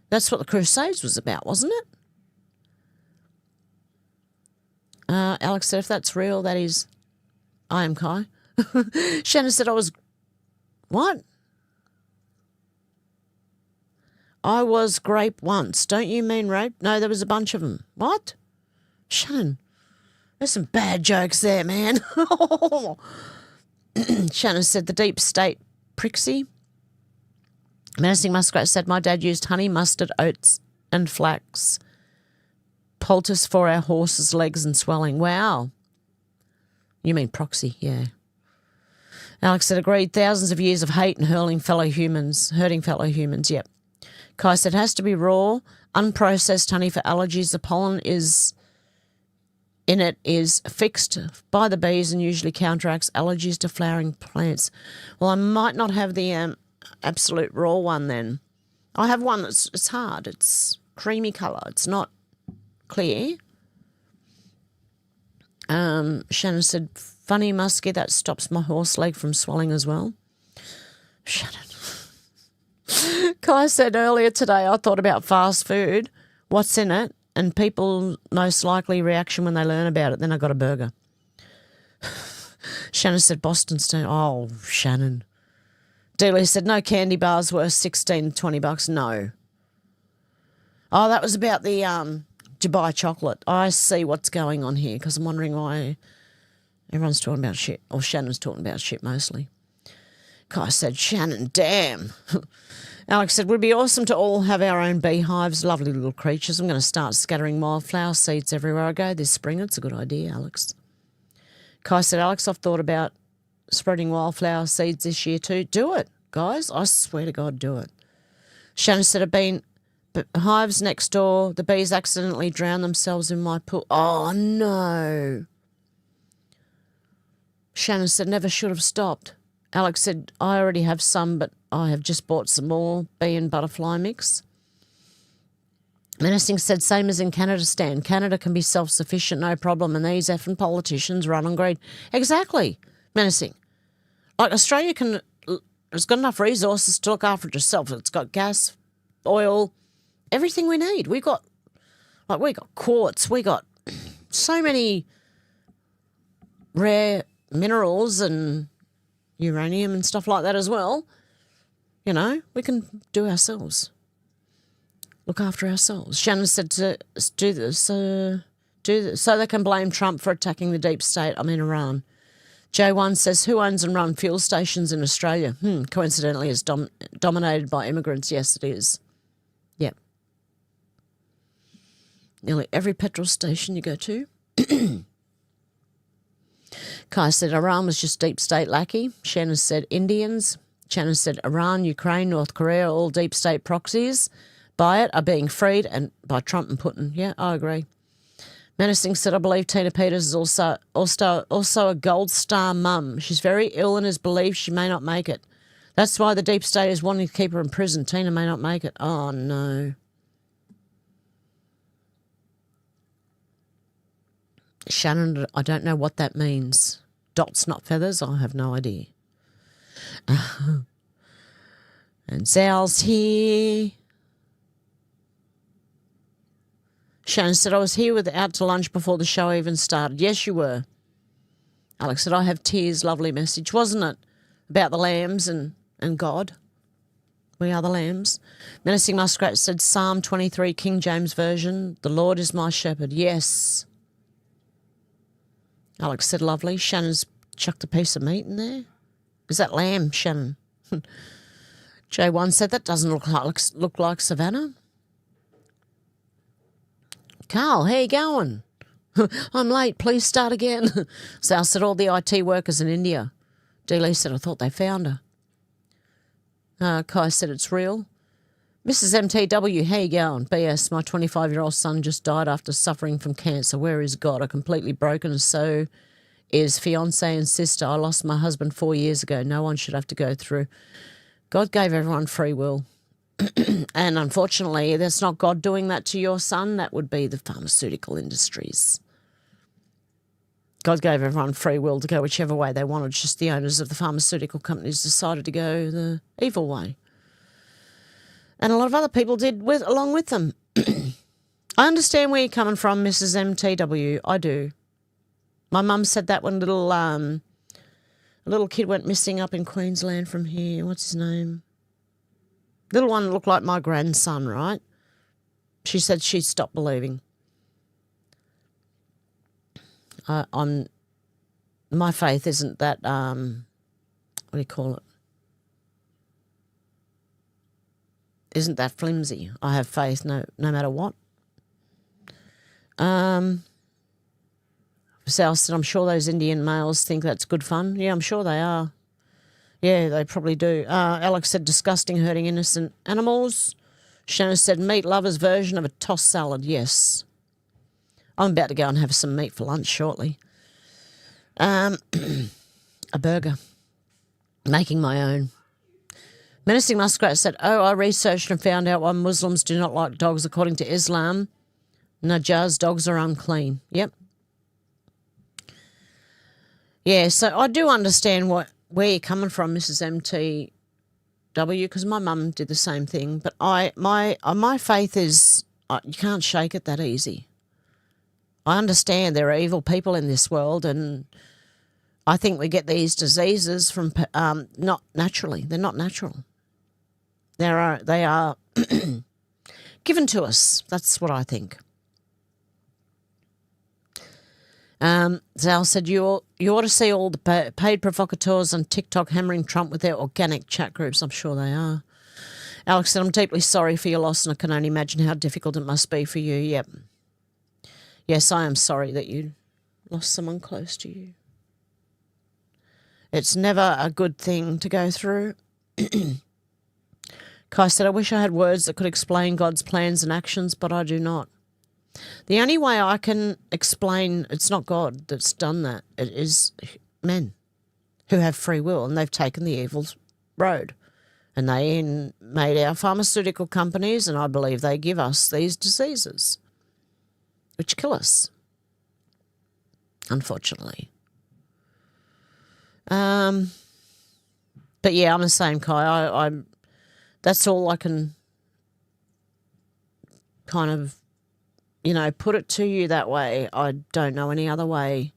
Speaker 1: That's what the Crusades was about, wasn't it? Alex said, if that's real, that is... I am Kai. Shannon said I was... What? I was grape once. Don't you mean rape? No, there was a bunch of them. What? Shannon, there's some bad jokes there, man. Shannon said the deep state prixie. Menacing Muskrat said my dad used honey, mustard, oats and flax poultice for our horses' legs and swelling. Wow. You mean proxy, yeah. Alex said agreed. Thousands of years of hate and hurting fellow humans, yep. Kai said, has to be raw, unprocessed honey for allergies. The pollen is fixed by the bees and usually counteracts allergies to flowering plants. Well, I might not have the absolute raw one then. I have one it's hard. It's creamy colour. It's not clear. Shannon said, funny musky, that stops my horse leg from swelling as well. Shannon. Kai said earlier today, I thought about fast food, what's in it, and people's most likely reaction when they learn about it. Then I got a burger. Shannon said Boston Stone. Oh, Shannon. Delia said no candy bars worth $16, $20. No. Oh, that was about the Dubai chocolate. I see what's going on here because I'm wondering why everyone's talking about shit, or Shannon's talking about shit mostly. Kai said, Shannon, damn. Alex said, would be awesome to all have our own beehives, lovely little creatures. I'm going to start scattering wildflower seeds everywhere I go this spring. It's a good idea, Alex. Kai said, Alex, I've thought about spreading wildflower seeds this year too. Do it, guys. I swear to God, do it. Shannon said, I've been hives next door. The bees accidentally drowned themselves in my pool. Oh, no. Shannon said, never should have stopped. Alex said, I already have some, but I have just bought some more bee and butterfly mix. Menacing said, same as in Canada, Stan. Canada can be self-sufficient, no problem, and these effing politicians run on greed. Exactly, Menacing. Like Australia has got enough resources to look after itself. It's got gas, oil, everything we need. We got quartz. We got so many rare minerals and uranium and stuff like that as well. You know, we can do ourselves. Look after ourselves. Shannon said to do this so they can blame Trump for attacking the deep state. I'm in Iran. J1 says, who owns and runs fuel stations in Australia? Coincidentally, it's dominated by immigrants. Yes, it is. Yep. Nearly every petrol station you go to. Kai said Iran was just deep state lackey. Shannon said Indians. Shannon said Iran, Ukraine, North Korea, all deep state proxies by it are being freed and by Trump and Putin. Yeah, I agree. Menacing said, I believe Tina Peters is also a gold star mum. She's very ill and is believed she may not make it. That's why the deep state is wanting to keep her in prison. Tina may not make it. Oh, no. Shannon, I don't know what that means. Dots, not feathers? I have no idea. And Zal's here. Shannon said, I was here out to lunch before the show even started. Yes, you were. Alex said, I have tears. Lovely message, wasn't it? About the lambs and God. We are the lambs. Menacing Muskrat said, Psalm 23, King James Version, the Lord is my shepherd. Yes. Alex said, lovely. Shannon's chucked a piece of meat in there. Is that lamb, Shannon? J1 said, that doesn't look like Savannah. Carl, how you going? I'm late, please start again. Sal said, all the IT workers in India. D-Lee said, I thought they found her. Kai said, it's real. Mrs. MTW, how you going? BS, my 25-year-old son just died after suffering from cancer. Where is God? I'm completely broken, and so is fiancé and sister. I lost my husband 4 years ago. No one should have to go through. God gave everyone free will. And unfortunately, that's not God doing that to your son. That would be the pharmaceutical industries. God gave everyone free will to go whichever way they wanted. Just the owners of the pharmaceutical companies decided to go the evil way. And a lot of other people did along with them. I understand where you're coming from, Mrs. MTW. I do. My mum said that when a little kid went missing up in Queensland from here. What's his name? Little one looked like my grandson, right? She said she stopped believing. My faith isn't that, what do you call it? Isn't that flimsy. I have faith no matter what. Sal said, I'm sure those Indian males think that's good fun. Yeah, I'm sure they are. Yeah, they probably do. Alex said, disgusting, hurting innocent animals. Shannon said, meat lover's version of a tossed salad. Yes. I'm about to go and have some meat for lunch shortly. A burger. Making my own. Menacing Muskrat said, I researched and found out why Muslims do not like dogs according to Islam. Najaz, dogs are unclean. Yep. Yeah, so I do understand where you're coming from, Mrs. MTW, because my mum did the same thing. But my faith is you can't shake it that easy. I understand there are evil people in this world, and I think we get these diseases from not naturally. They're not natural. They are given to us. That's what I think. Zal said, you ought to see all the paid provocateurs on TikTok hammering Trump with their organic chat groups. I'm sure they are. Alex said, I'm deeply sorry for your loss and I can only imagine how difficult it must be for you. Yep. Yes, I am sorry that you lost someone close to you. It's never a good thing to go through. Kai said, I wish I had words that could explain God's plans and actions, but I do not. The only way I can explain it's not God that's done that. It is men who have free will, and they've taken the evil road. And they made our pharmaceutical companies, and I believe they give us these diseases, which kill us, unfortunately. But yeah, I'm the same, Kai. I'm that's all I can kind of, put it to you that way. I don't know any other way.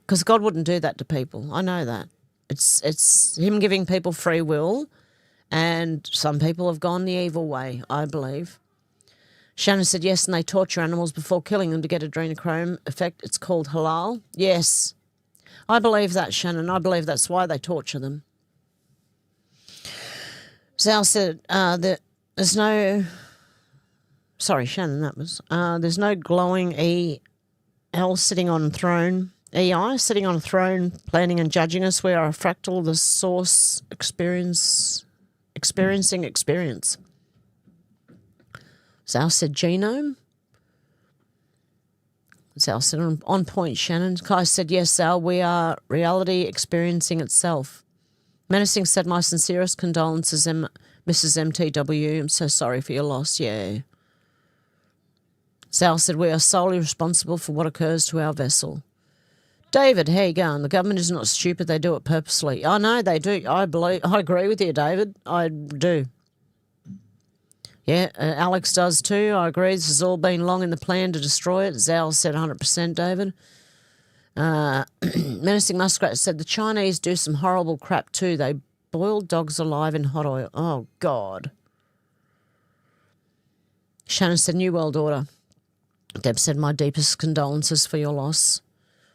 Speaker 1: Because God wouldn't do that to people. I know that. It's him giving people free will And some people have gone the evil way, I believe. Shannon said, yes, and they torture animals before killing them to get adrenochrome effect. It's called halal. Yes. I believe that, Shannon. I believe that's why they torture them. Zal said, there's no... Sorry, Shannon, that was... there's no glowing EL sitting on throne... EI sitting on a throne, planning and judging us. We are a fractal of the source experiencing experience. Zal said genome. Zal said on point, Shannon. Kai said, yes, Zal, we are reality experiencing itself. Menacing said, my sincerest condolences, Mrs. MTW. I'm so sorry for your loss, yeah. Zal said, we are solely responsible for what occurs to our vessel. David, how you going? The government is not stupid. They do it purposely. I know they do. I agree with you, David. I do. Yeah, Alex does too. I agree. This has all been long in the plan to destroy it. Zal said 100%, David. Menacing Muskrat said the Chinese do some horrible crap too. They boil dogs alive in hot oil. Oh, God. Shannon said, New World Order. Deb said, my deepest condolences for your loss.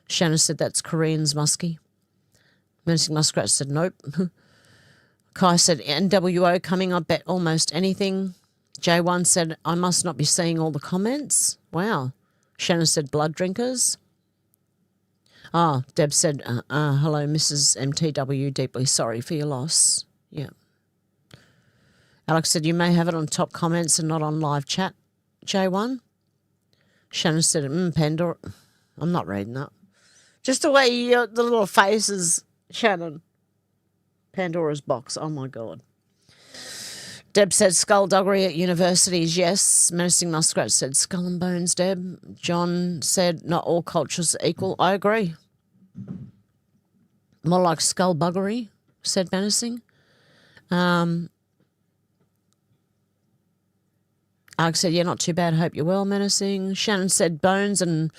Speaker 1: Shannon said, that's Koreans, Muskie. Menacing Muskrat said, nope. Kai said, NWO coming, I bet almost anything. J1 said, I must not be seeing all the comments. Wow. Shannon said, blood drinkers. Deb said, hello, Mrs. MTW, deeply sorry for your loss. Yeah. Alex said, you may have it on top comments and not on live chat. J1. Shannon said, Pandora. I'm not reading that. Just the way the little faces, Shannon. Pandora's box. Oh, my God. Deb said skullduggery at universities, yes. Menacing Muskrat said skull and bones, Deb. John said not all cultures are equal. I agree. More like skullbuggery, said Menacing. Alex said, yeah, not too bad. Hope you're well, Menacing. Shannon said bones and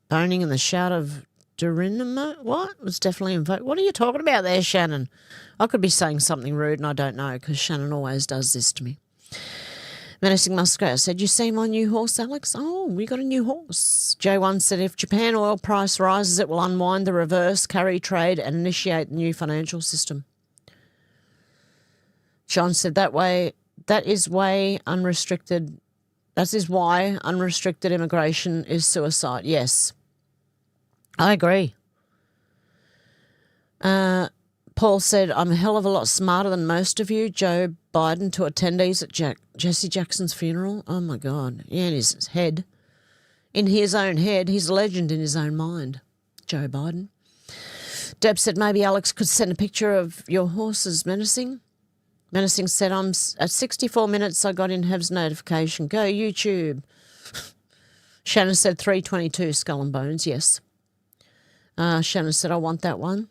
Speaker 1: boning in the shout of Durinamo. What? Was definitely invoked. What are you talking about there, Shannon? I could be saying something rude and I don't know because Shannon always does this to me. Menacing Muskrat said, you see my new horse, Alex? Oh, we got a new horse. J1 said, if Japan oil price rises, it will unwind the reverse carry trade and initiate the new financial system. John said, that is why unrestricted immigration is suicide. Yes. I agree. Paul said, I'm a hell of a lot smarter than most of you. Joe Biden to attendees at Jesse Jackson's funeral. Oh, my God. Yeah, in his head. In his own head. He's a legend in his own mind, Joe Biden. Deb said, maybe Alex could send a picture of your horses, Menacing. Menacing said, I'm at 64 minutes. I got in Heb's notification. Go YouTube. Shannon said 322 skull and bones. Yes. Shannon said, I want that one.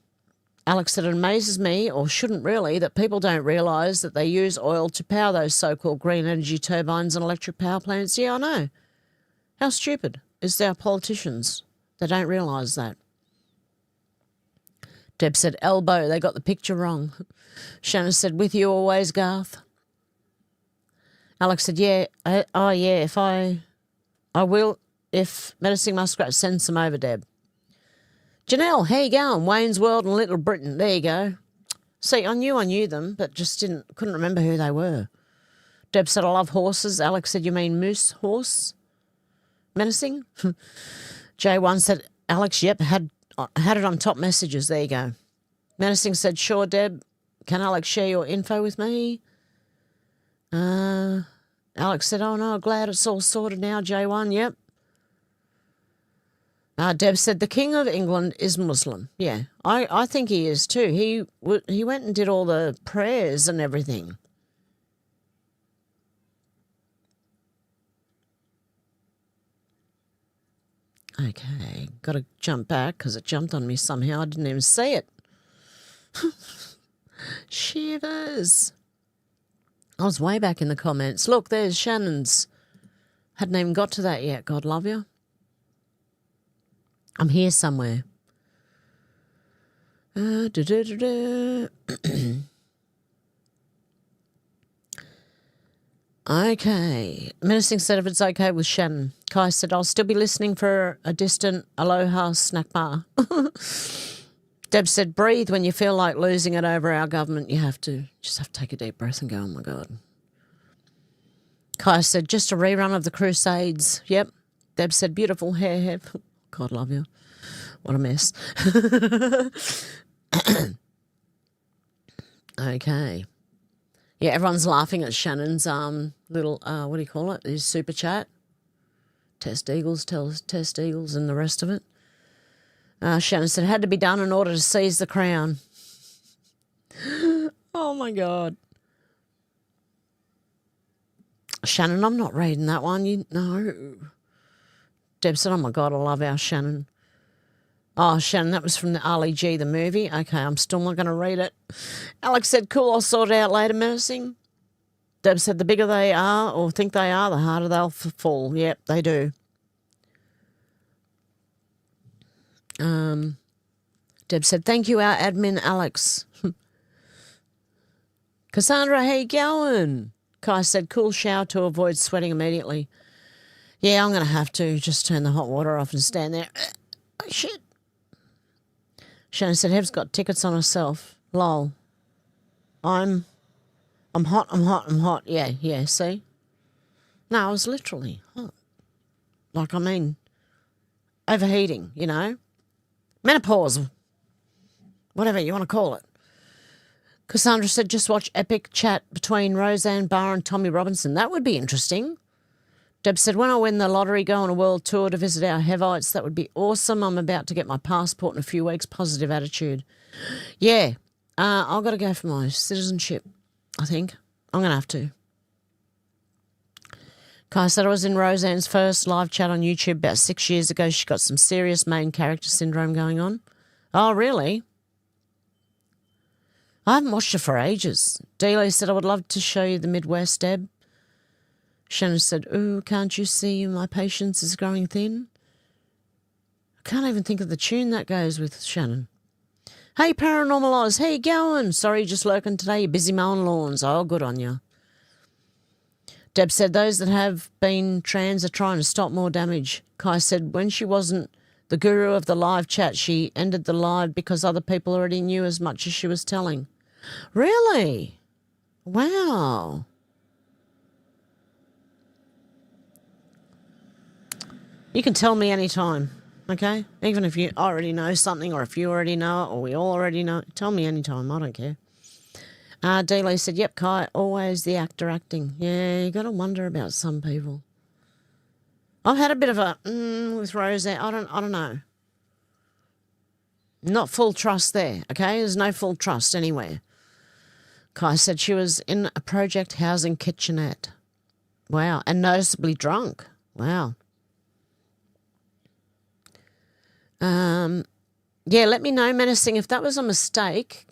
Speaker 1: Alex said, it amazes me, or shouldn't really, that people don't realise that they use oil to power those so-called green energy turbines and electric power plants. Yeah, I know. How stupid is our politicians? They don't realise that. Deb said, elbow, they got the picture wrong. Shannon said, with you always, Garth. Alex said, yeah, if I will, if Menacing Muskrat sends some over, Deb. Janelle, how you going? Wayne's World and Little Britain. There you go. See, I knew them, but just couldn't remember who they were. Deb said, I love horses. Alex said, you mean moose horse? Menacing? J1 said, Alex, yep, had it on top messages. There you go. Menacing said, sure, Deb. Can Alex share your info with me? Alex said, oh, no, glad it's all sorted now, J1. Yep. Deb said, the King of England is Muslim. Yeah, I think he is too. He went and did all the prayers and everything. Okay, got to jump back because it jumped on me somehow. I didn't even see it. Shivers. I was way back in the comments. Look, there's Shannon's. Hadn't even got to that yet. God love you. I'm here somewhere. Okay. Menacing said if it's okay with Shannon. Kai said, I'll still be listening for a distant Aloha snack bar. Deb said, breathe when you feel like losing it over our government. You have to. Just have to take a deep breath and go, oh, my God. Kai said, just a rerun of the Crusades. Yep. Deb said, beautiful hair. God love you. What a mess. Okay. Yeah, everyone's laughing at Shannon's little, what do you call it? His super chat. Test Eagles, Test Eagles and the rest of it. Shannon said, it had to be done in order to seize the crown. Oh, my God. Shannon, I'm not reading that one. No. Deb said, oh, my God, I love our Shannon. Oh, Shannon, that was from the Ali G, the movie. Okay, I'm still not going to read it. Alex said, cool, I'll sort it out later, menacing. Deb said, the bigger they are or think they are, the harder they'll fall. Yep, they do. Deb said, thank you, our admin, Alex. Cassandra, how you going? Kai said, cool shower to avoid sweating immediately. Yeah, I'm going to have to just turn the hot water off and stand there. Oh, shit. Shannon said, Hev's got tickets on herself. Lol. I'm hot. Yeah, see? No, I was literally hot. Like, I mean, overheating, you know? Menopause. Whatever you want to call it. Cassandra said, just watch epic chat between Roseanne Barr and Tommy Robinson. That would be interesting. Deb said, when I win the lottery, go on a world tour to visit our Hevites. That would be awesome. I'm about to get my passport in a few weeks. Positive attitude. Yeah, I've got to go for my citizenship, I think. I'm going to have to. Kai said, I was in Roseanne's first live chat on YouTube about 6 years ago. She got some serious main character syndrome going on. Oh, really? I haven't watched her for ages. Dealey said, I would love to show you the Midwest, Deb. Shannon said, ooh, can't you see my patience is growing thin? I can't even think of the tune that goes with Shannon. Hey, Paranormal Oz, how you going? Sorry, just lurking today. You're busy mowing lawns. Oh, good on you. Deb said, those that have been trans are trying to stop more damage. Kai said, when she wasn't the guru of the live chat, she ended the live because other people already knew as much as she was telling. Really? Wow. You can tell me anytime, okay? Even if you already know something or if you already know it or we all already know it, tell me anytime. I don't care. Dealey said, yep, Kai, always the actor acting. Yeah, you got to wonder about some people. I've had a bit of a, with Roseanne, I don't know. Not full trust there, okay? There's no full trust anywhere. Kai said she was in a project housing kitchenette. Wow, and noticeably drunk. Wow. Yeah, let me know, Menacing, if that was a mistake,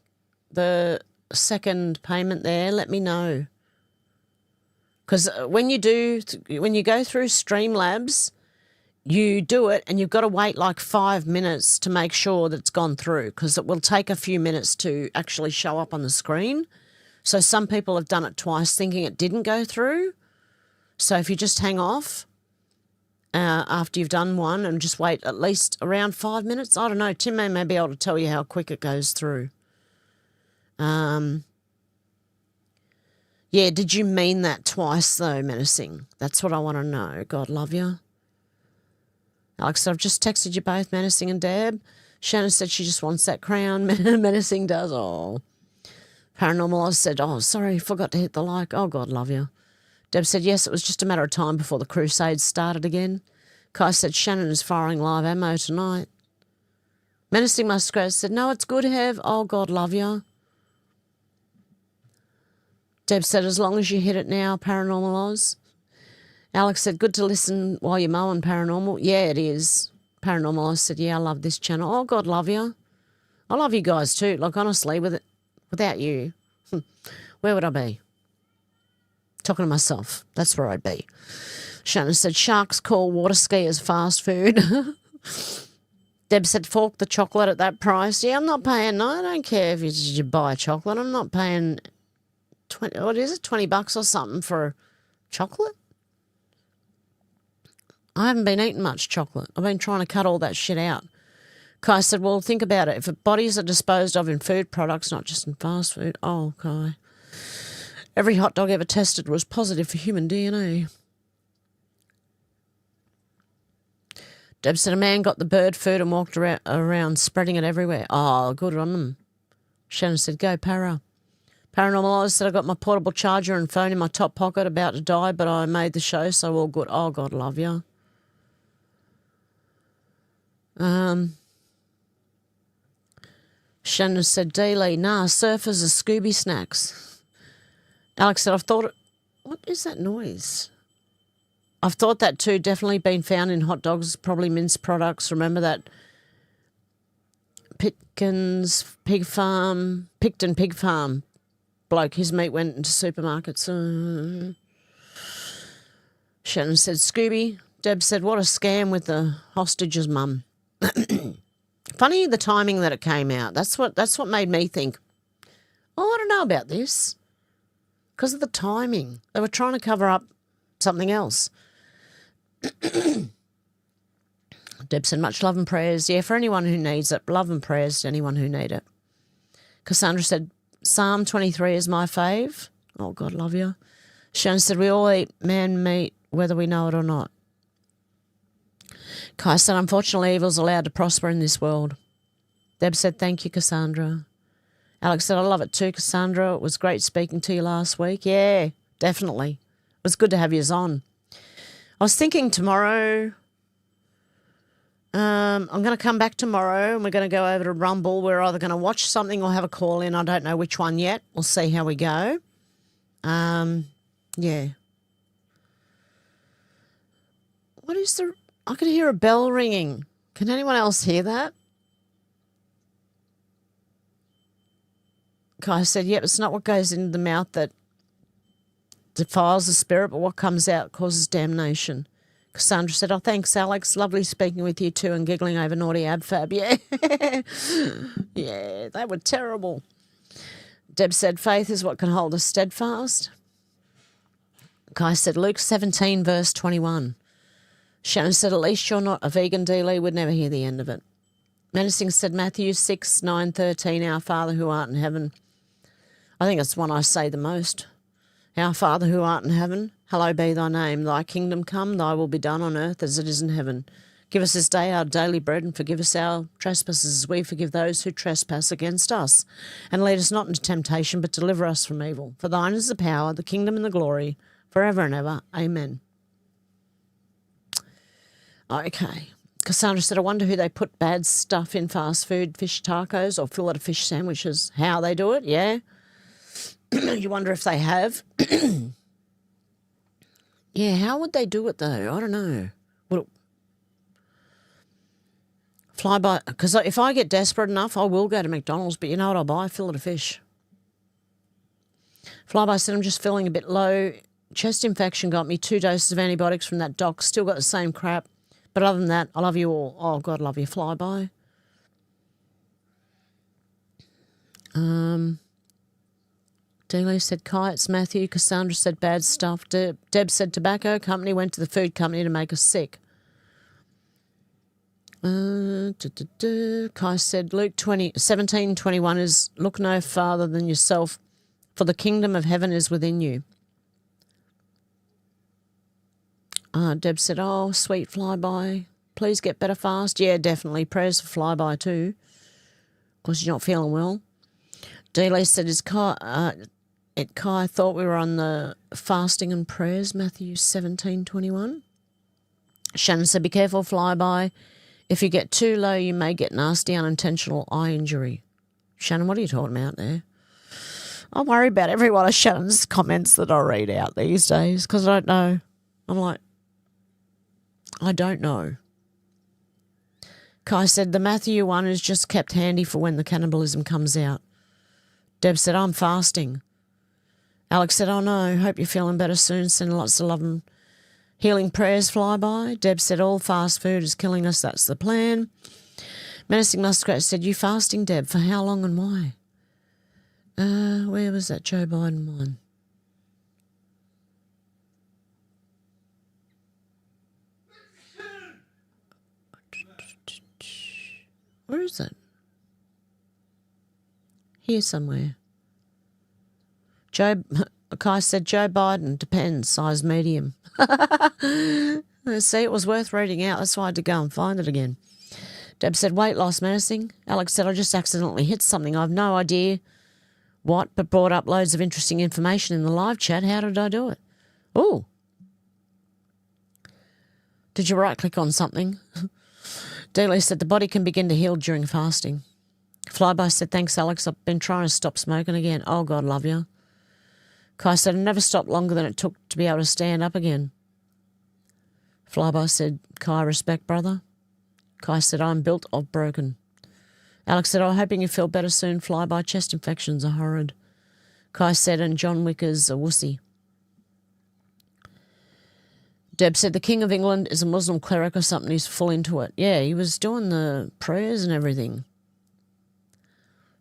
Speaker 1: the second payment there, let me know. Because when you go through Streamlabs, you do it and you've got to wait like 5 minutes to make sure that it's gone through because it will take a few minutes to actually show up on the screen. So some people have done it twice thinking it didn't go through. So if you just hang off after you've done one and just wait at least around 5 minutes, I don't know, Tim may be able to tell you how quick it goes through. Yeah, did you mean that twice though, Menacing? That's what I want to know. God love you. Alex said, I've just texted you both, Menacing and Deb. Shannon said she just wants that crown. Menacing does. Oh. Paranormal Oz said, oh, sorry, forgot to hit the like. Oh, God love you. Deb said, yes, it was just a matter of time before the Crusades started again. Kai said, Shannon is firing live ammo tonight. Menacing Musgrave said, no, it's good, Hev. Oh, God love you. Deb said, as long as you hit it now, Paranormal Oz. Alex said, good to listen while you're mowing, Paranormal. Yeah, it is. Paranormal Oz said, yeah, I love this channel. Oh, God love you. I love you guys too. Like, honestly, without you, where would I be? Talking to myself. That's where I'd be. Shannon said, sharks call water skiers fast food. Deb said, fork the chocolate at that price. Yeah, I'm not paying. No, I don't care if you buy chocolate. I'm not paying 20. What is it? $20 or something for chocolate? I haven't been eating much chocolate. I've been trying to cut all that shit out. Kai said, well, think about it. If bodies are disposed of in food products, not just in fast food. Oh, Kai. Every hot dog ever tested was positive for human DNA. Deb said, a man got the bird food and walked around spreading it everywhere. Oh, good on them. Shannon said, go para. Paranormal Eyes said, I got my portable charger and phone in my top pocket, about to die, but I made the show, so all good. Oh, God love you. Shannon said, D-Lee, nah, surfers are Scooby snacks. Alex said, what is that noise? I've thought that too, definitely been found in hot dogs, probably minced products. Remember that Picton Pig Farm bloke, his meat went into supermarkets. Shannon said, Scooby. Deb said, what a scam with the hostages, mum. Funny the timing that it came out. That's what made me think, oh, I don't know about this. Because of the timing. They were trying to cover up something else. Deb said, much love and prayers. Yeah, for anyone who needs it. Love and prayers to anyone who need it. Cassandra said, Psalm 23 is my fave. Oh, God love you. Shannon said, we all eat man meat, whether we know it or not. Kai said, unfortunately, evil's allowed to prosper in this world. Deb said, thank you, Cassandra. Alex said, I love it too, Cassandra. It was great speaking to you last week. Yeah, definitely. It was good to have you on. I was thinking tomorrow, I'm going to come back tomorrow and we're going to go over to Rumble. We're either going to watch something or have a call in. I don't know which one yet. We'll see how we go. Yeah. What is the... I could hear a bell ringing. Can anyone else hear that? Kai said, yep, it's not what goes into the mouth that defiles the spirit, but what comes out causes damnation. Cassandra said, oh, thanks, Alex. Lovely speaking with you too and giggling over naughty ab-fab. Yeah. Yeah, they were terrible. Deb said, faith is what can hold us steadfast. Kai said, Luke 17, verse 21. Shannon said, at least you're not a vegan, D-Lee. Would never hear the end of it. Menacing said, Matthew 6, 9, 13, our Father who art in heaven. I think it's one I say the most. Our Father who art in heaven, hallowed be thy name. Thy kingdom come, thy will be done on earth as it is in heaven. Give us this day our daily bread and forgive us our trespasses as we forgive those who trespass against us. And lead us not into temptation, but deliver us from evil. For thine is the power, the kingdom and the glory, forever and ever. Amen. Okay. Cassandra said, I wonder who they put bad stuff in fast food, fish tacos or fillet of fish sandwiches. How they do it, yeah. You wonder if they have. Yeah, how would they do it though? I don't know. Well, flyby, because if I get desperate enough, I will go to McDonald's, but you know what I'll buy? A fillet of fish. Flyby said, I'm just feeling a bit low. Chest infection got me 2 doses of antibiotics from that doc. Still got the same crap. But other than that, I love you all. Oh, God, love you, Flyby. Dealey said, Kai, it's Matthew. Cassandra said, bad stuff. Deb said, tobacco company went to the food company to make us sick. Kai said, Luke 17:21 is, look no farther than yourself, for the kingdom of heaven is within you. Deb said, oh, sweet Flyby, please get better fast. Yeah, definitely. Prayers for Flyby too, because you're not feeling well. Dealey said, Kai thought we were on the fasting and prayers, Matthew 17:21. Shannon said, be careful, Flyby. If you get too low, you may get nasty unintentional eye injury. Shannon, what are you talking about there? I worry about every one of Shannon's comments that I read out these days because I don't know. I'm like, I don't know. Kai said, the Matthew one is just kept handy for when the cannibalism comes out. Deb said, I'm fasting. Alex said, oh no, hope you're feeling better soon. Send lots of love and healing prayers, Flyby. Deb said, all fast food is killing us. That's the plan. Menacing Muskrat said, you fasting, Deb? For how long and why? Where was that Joe Biden one? Where is it? Here somewhere. Kai said, Joe Biden, depends, size medium. See, it was worth reading out. That's why I had to go and find it again. Deb said, weight loss menacing. Alex said, I just accidentally hit something. I have no idea what, but brought up loads of interesting information in the live chat. How did I do it? Oh. Did you right-click on something? Dealey said, the body can begin to heal during fasting. Flyby said, thanks, Alex. I've been trying to stop smoking again. Oh, God love you. Kai said, I never stopped longer than it took to be able to stand up again. Flyby said, Kai, respect, brother. Kai said, I'm built of broken. Alex said, I'm hoping you feel better soon. Flyby, chest infections are horrid. Kai said, and John Wicker's a wussy. Deb said, the King of England is a Muslim cleric or something. He's full into it. Yeah, he was doing the prayers and everything.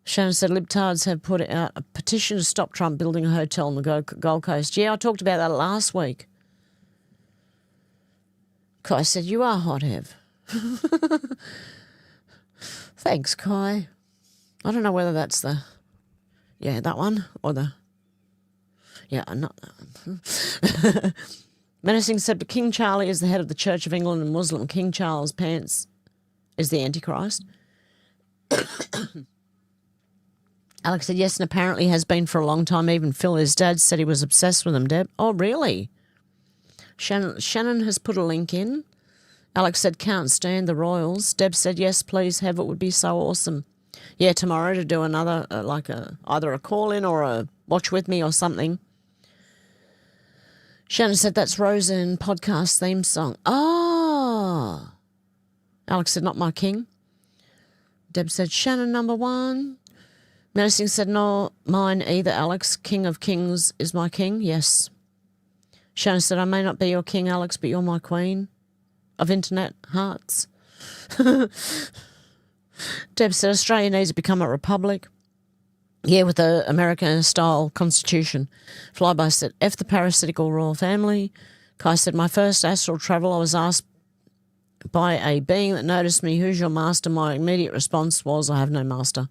Speaker 1: Shannon said, libtards have put out a petition to stop Trump building a hotel on the Gold Coast. Yeah, I talked about that last week. Kai said, you are hot, Hev. Thanks, Kai. I don't know whether that's the... Yeah, that one or the... Yeah, not that one. Menacing said, but King Charlie is the head of the Church of England and Muslim. King Charles Pants is the Antichrist. Alex said, yes, and apparently has been for a long time. Even Phil, his dad, said he was obsessed with him, Deb. Oh, really? Shannon has put a link in. Alex said, can't stand the Royals. Deb said, yes, please have. It would be so awesome. Yeah, tomorrow to do another, either a call-in or a watch with me or something. Shannon said, that's Roseanne podcast theme song. Oh. Alex said, not my king. Deb said, Shannon number one. Menacing said, no, mine either, Alex. King of Kings is my king. Yes. Shannon said, I may not be your king, Alex, but you're my queen of internet hearts. Deb said, Australia needs to become a republic. Yeah, with the American-style constitution. Flyby said, F the parasitical royal family. Kai said, my first astral travel, I was asked by a being that noticed me, who's your master? My immediate response was, I have no master.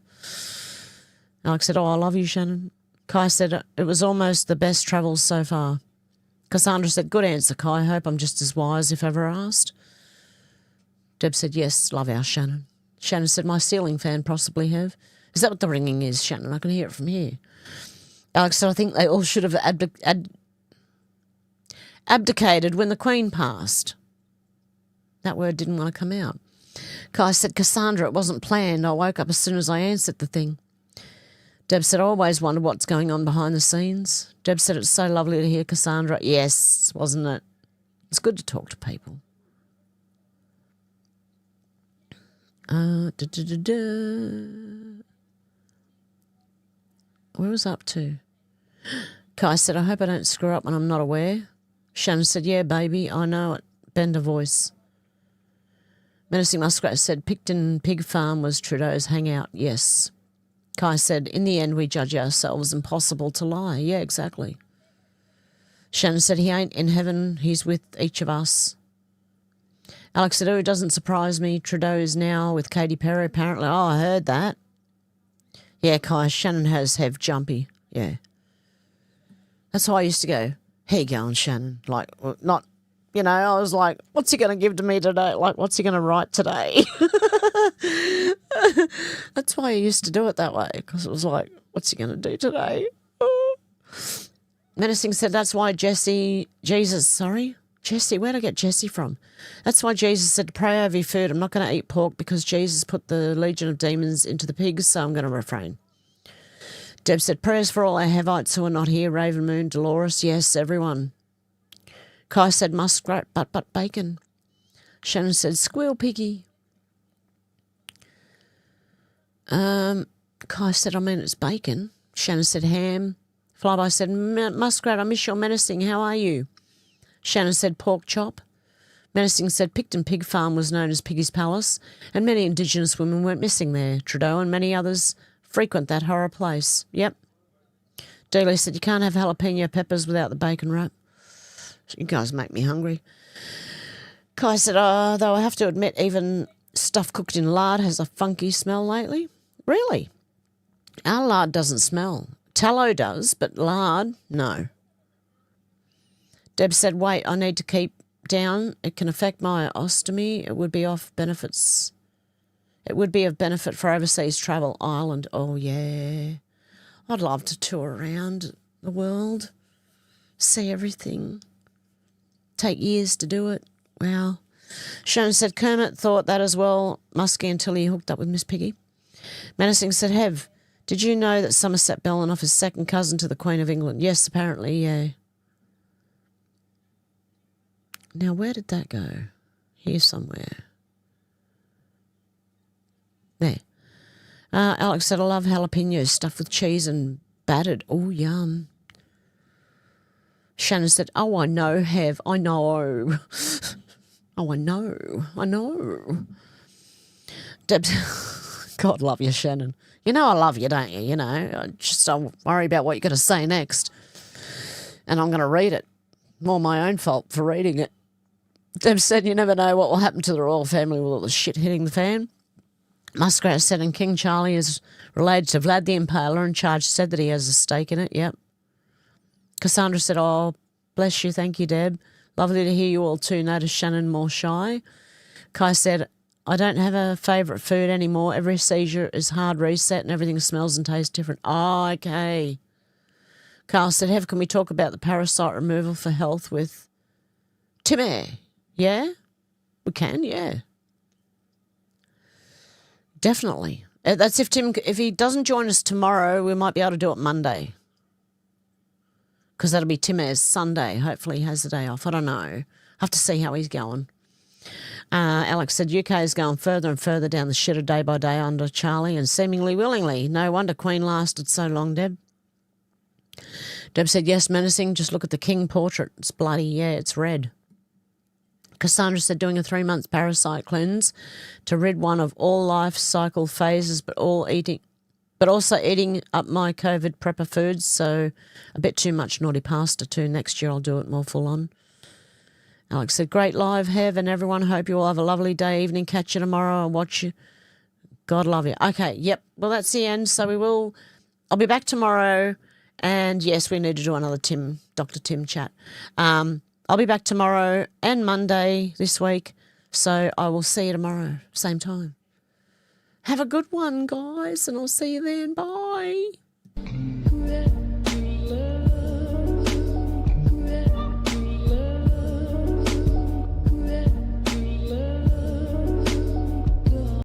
Speaker 1: Alex said, oh, I love you, Shannon. Kai said, it was almost the best travels so far. Cassandra said, good answer, Kai. Hope I'm just as wise if ever asked. Deb said, yes, love our Shannon. Shannon said, my ceiling fan possibly have. Is that what the ringing is, Shannon? I can hear it from here. Alex said, I think they all should have abdicated when the Queen passed. That word didn't want to come out. Kai said, Cassandra, it wasn't planned. I woke up as soon as I answered the thing. Deb said, I always wondered what's going on behind the scenes. Deb said, it's so lovely to hear Cassandra. Yes, wasn't it? It's good to talk to people. Where was I up to? Kai said, I hope I don't screw up when I'm not aware. Shannon said, yeah, baby, I know it. Bend a voice. Menacing Muskrat said, Picton Pig Farm was Trudeau's hangout. Yes. Kai said, in the end, we judge ourselves. Impossible to lie. Yeah, exactly. Shannon said, he ain't in heaven. He's with each of us. Alex said, oh, it doesn't surprise me. Trudeau is now with Katy Perry, apparently. Oh, I heard that. Yeah, Kai, Shannon has Hev jumpy. Yeah. That's how I used to go, how you going, Shannon? Like, not, you know, I was like, what's he going to give to me today? Like, what's he going to write today? That's why I used to do it that way, because it was like, what's he going to do today? Oh. Menacing said, that's why Jesse, where'd I get Jesse from? That's why Jesus said, pray over your food. I'm not going to eat pork because Jesus put the legion of demons into the pigs, so I'm going to refrain. Deb said, prayers for all our Havites who are not here. Raven Moon, Dolores, yes, everyone. Kai said, muskrat, but bacon. Shannon said, squeal piggy. Kai said, I mean, it's bacon. Shannon said, ham. Flyby said, muskrat, I miss your menacing. How are you? Shannon said, pork chop. Menacing said Picton Pig Farm was known as Piggy's Palace, and many Indigenous women went missing there. Trudeau and many others frequent that horror place. Yep. Dealey said you can't have jalapeno peppers without the bacon wrap. You guys make me hungry. Kai said, though I have to admit, even stuff cooked in lard has a funky smell lately. Really? Our lard doesn't smell. Tallow does, but lard, no. Deb said, wait, I need to keep down. It can affect my ostomy. It would be of benefit for overseas travel. Ireland, oh yeah. I'd love to tour around the world, see everything. Take years to do it. Wow. Shannon said Kermit thought that as well, Muskie, until he hooked up with Miss Piggy. Menacing said, Hev, did you know that Somerset Belanoff is second cousin to the Queen of England? Yes, apparently, yeah. Now, where did that go? Here somewhere. There. Alex said, I love jalapenos stuffed with cheese and battered. Oh, yum. Shannon said, oh, I know, Hev. I know. Oh, I know. Deb, God love you, Shannon. You know I love you, don't you? You know, I just don't worry about what you're going to say next. And I'm going to read it. More my own fault for reading it. Deb said, you never know what will happen to the royal family with all the shit hitting the fan. Muskrat said, and King Charlie is related to Vlad the Impaler, and Charge said that he has a stake in it. Yep. Cassandra said, oh, bless you. Thank you, Deb. Lovely to hear you all too. Notice Shannon more shy. Kai said, I don't have a favourite food anymore. Every seizure is hard reset and everything smells and tastes different. Oh, okay. Carl said, Hev, can we talk about the parasite removal for health with Timmy? Yeah? We can, yeah. Definitely. That's if he doesn't join us tomorrow, we might be able to do it Monday. Because that'll be Tim's Sunday. Hopefully he has the day off. I don't know. Have to see how he's going. Alex said UK is going further and further down the shitter day by day under Charlie, and seemingly willingly. No wonder Queen lasted so long, Deb. Deb said, yes, menacing. Just look at the king portrait. It's bloody, yeah, it's red. Cassandra said, doing a 3-month parasite cleanse to rid one of all life cycle phases, but also eating up my COVID prepper foods, so a bit too much naughty pasta too. Next year I'll do it more full on. Alex said, great live, Hev, and everyone. Hope you all have a lovely day, evening. Catch you tomorrow and watch you. God love you. Okay, yep. Well, that's the end. So I'll be back tomorrow. And yes, we need to do another Dr. Tim chat. I'll be back tomorrow and Monday this week. So I will see you tomorrow, same time. Have a good one, guys, and I'll see you then. Bye.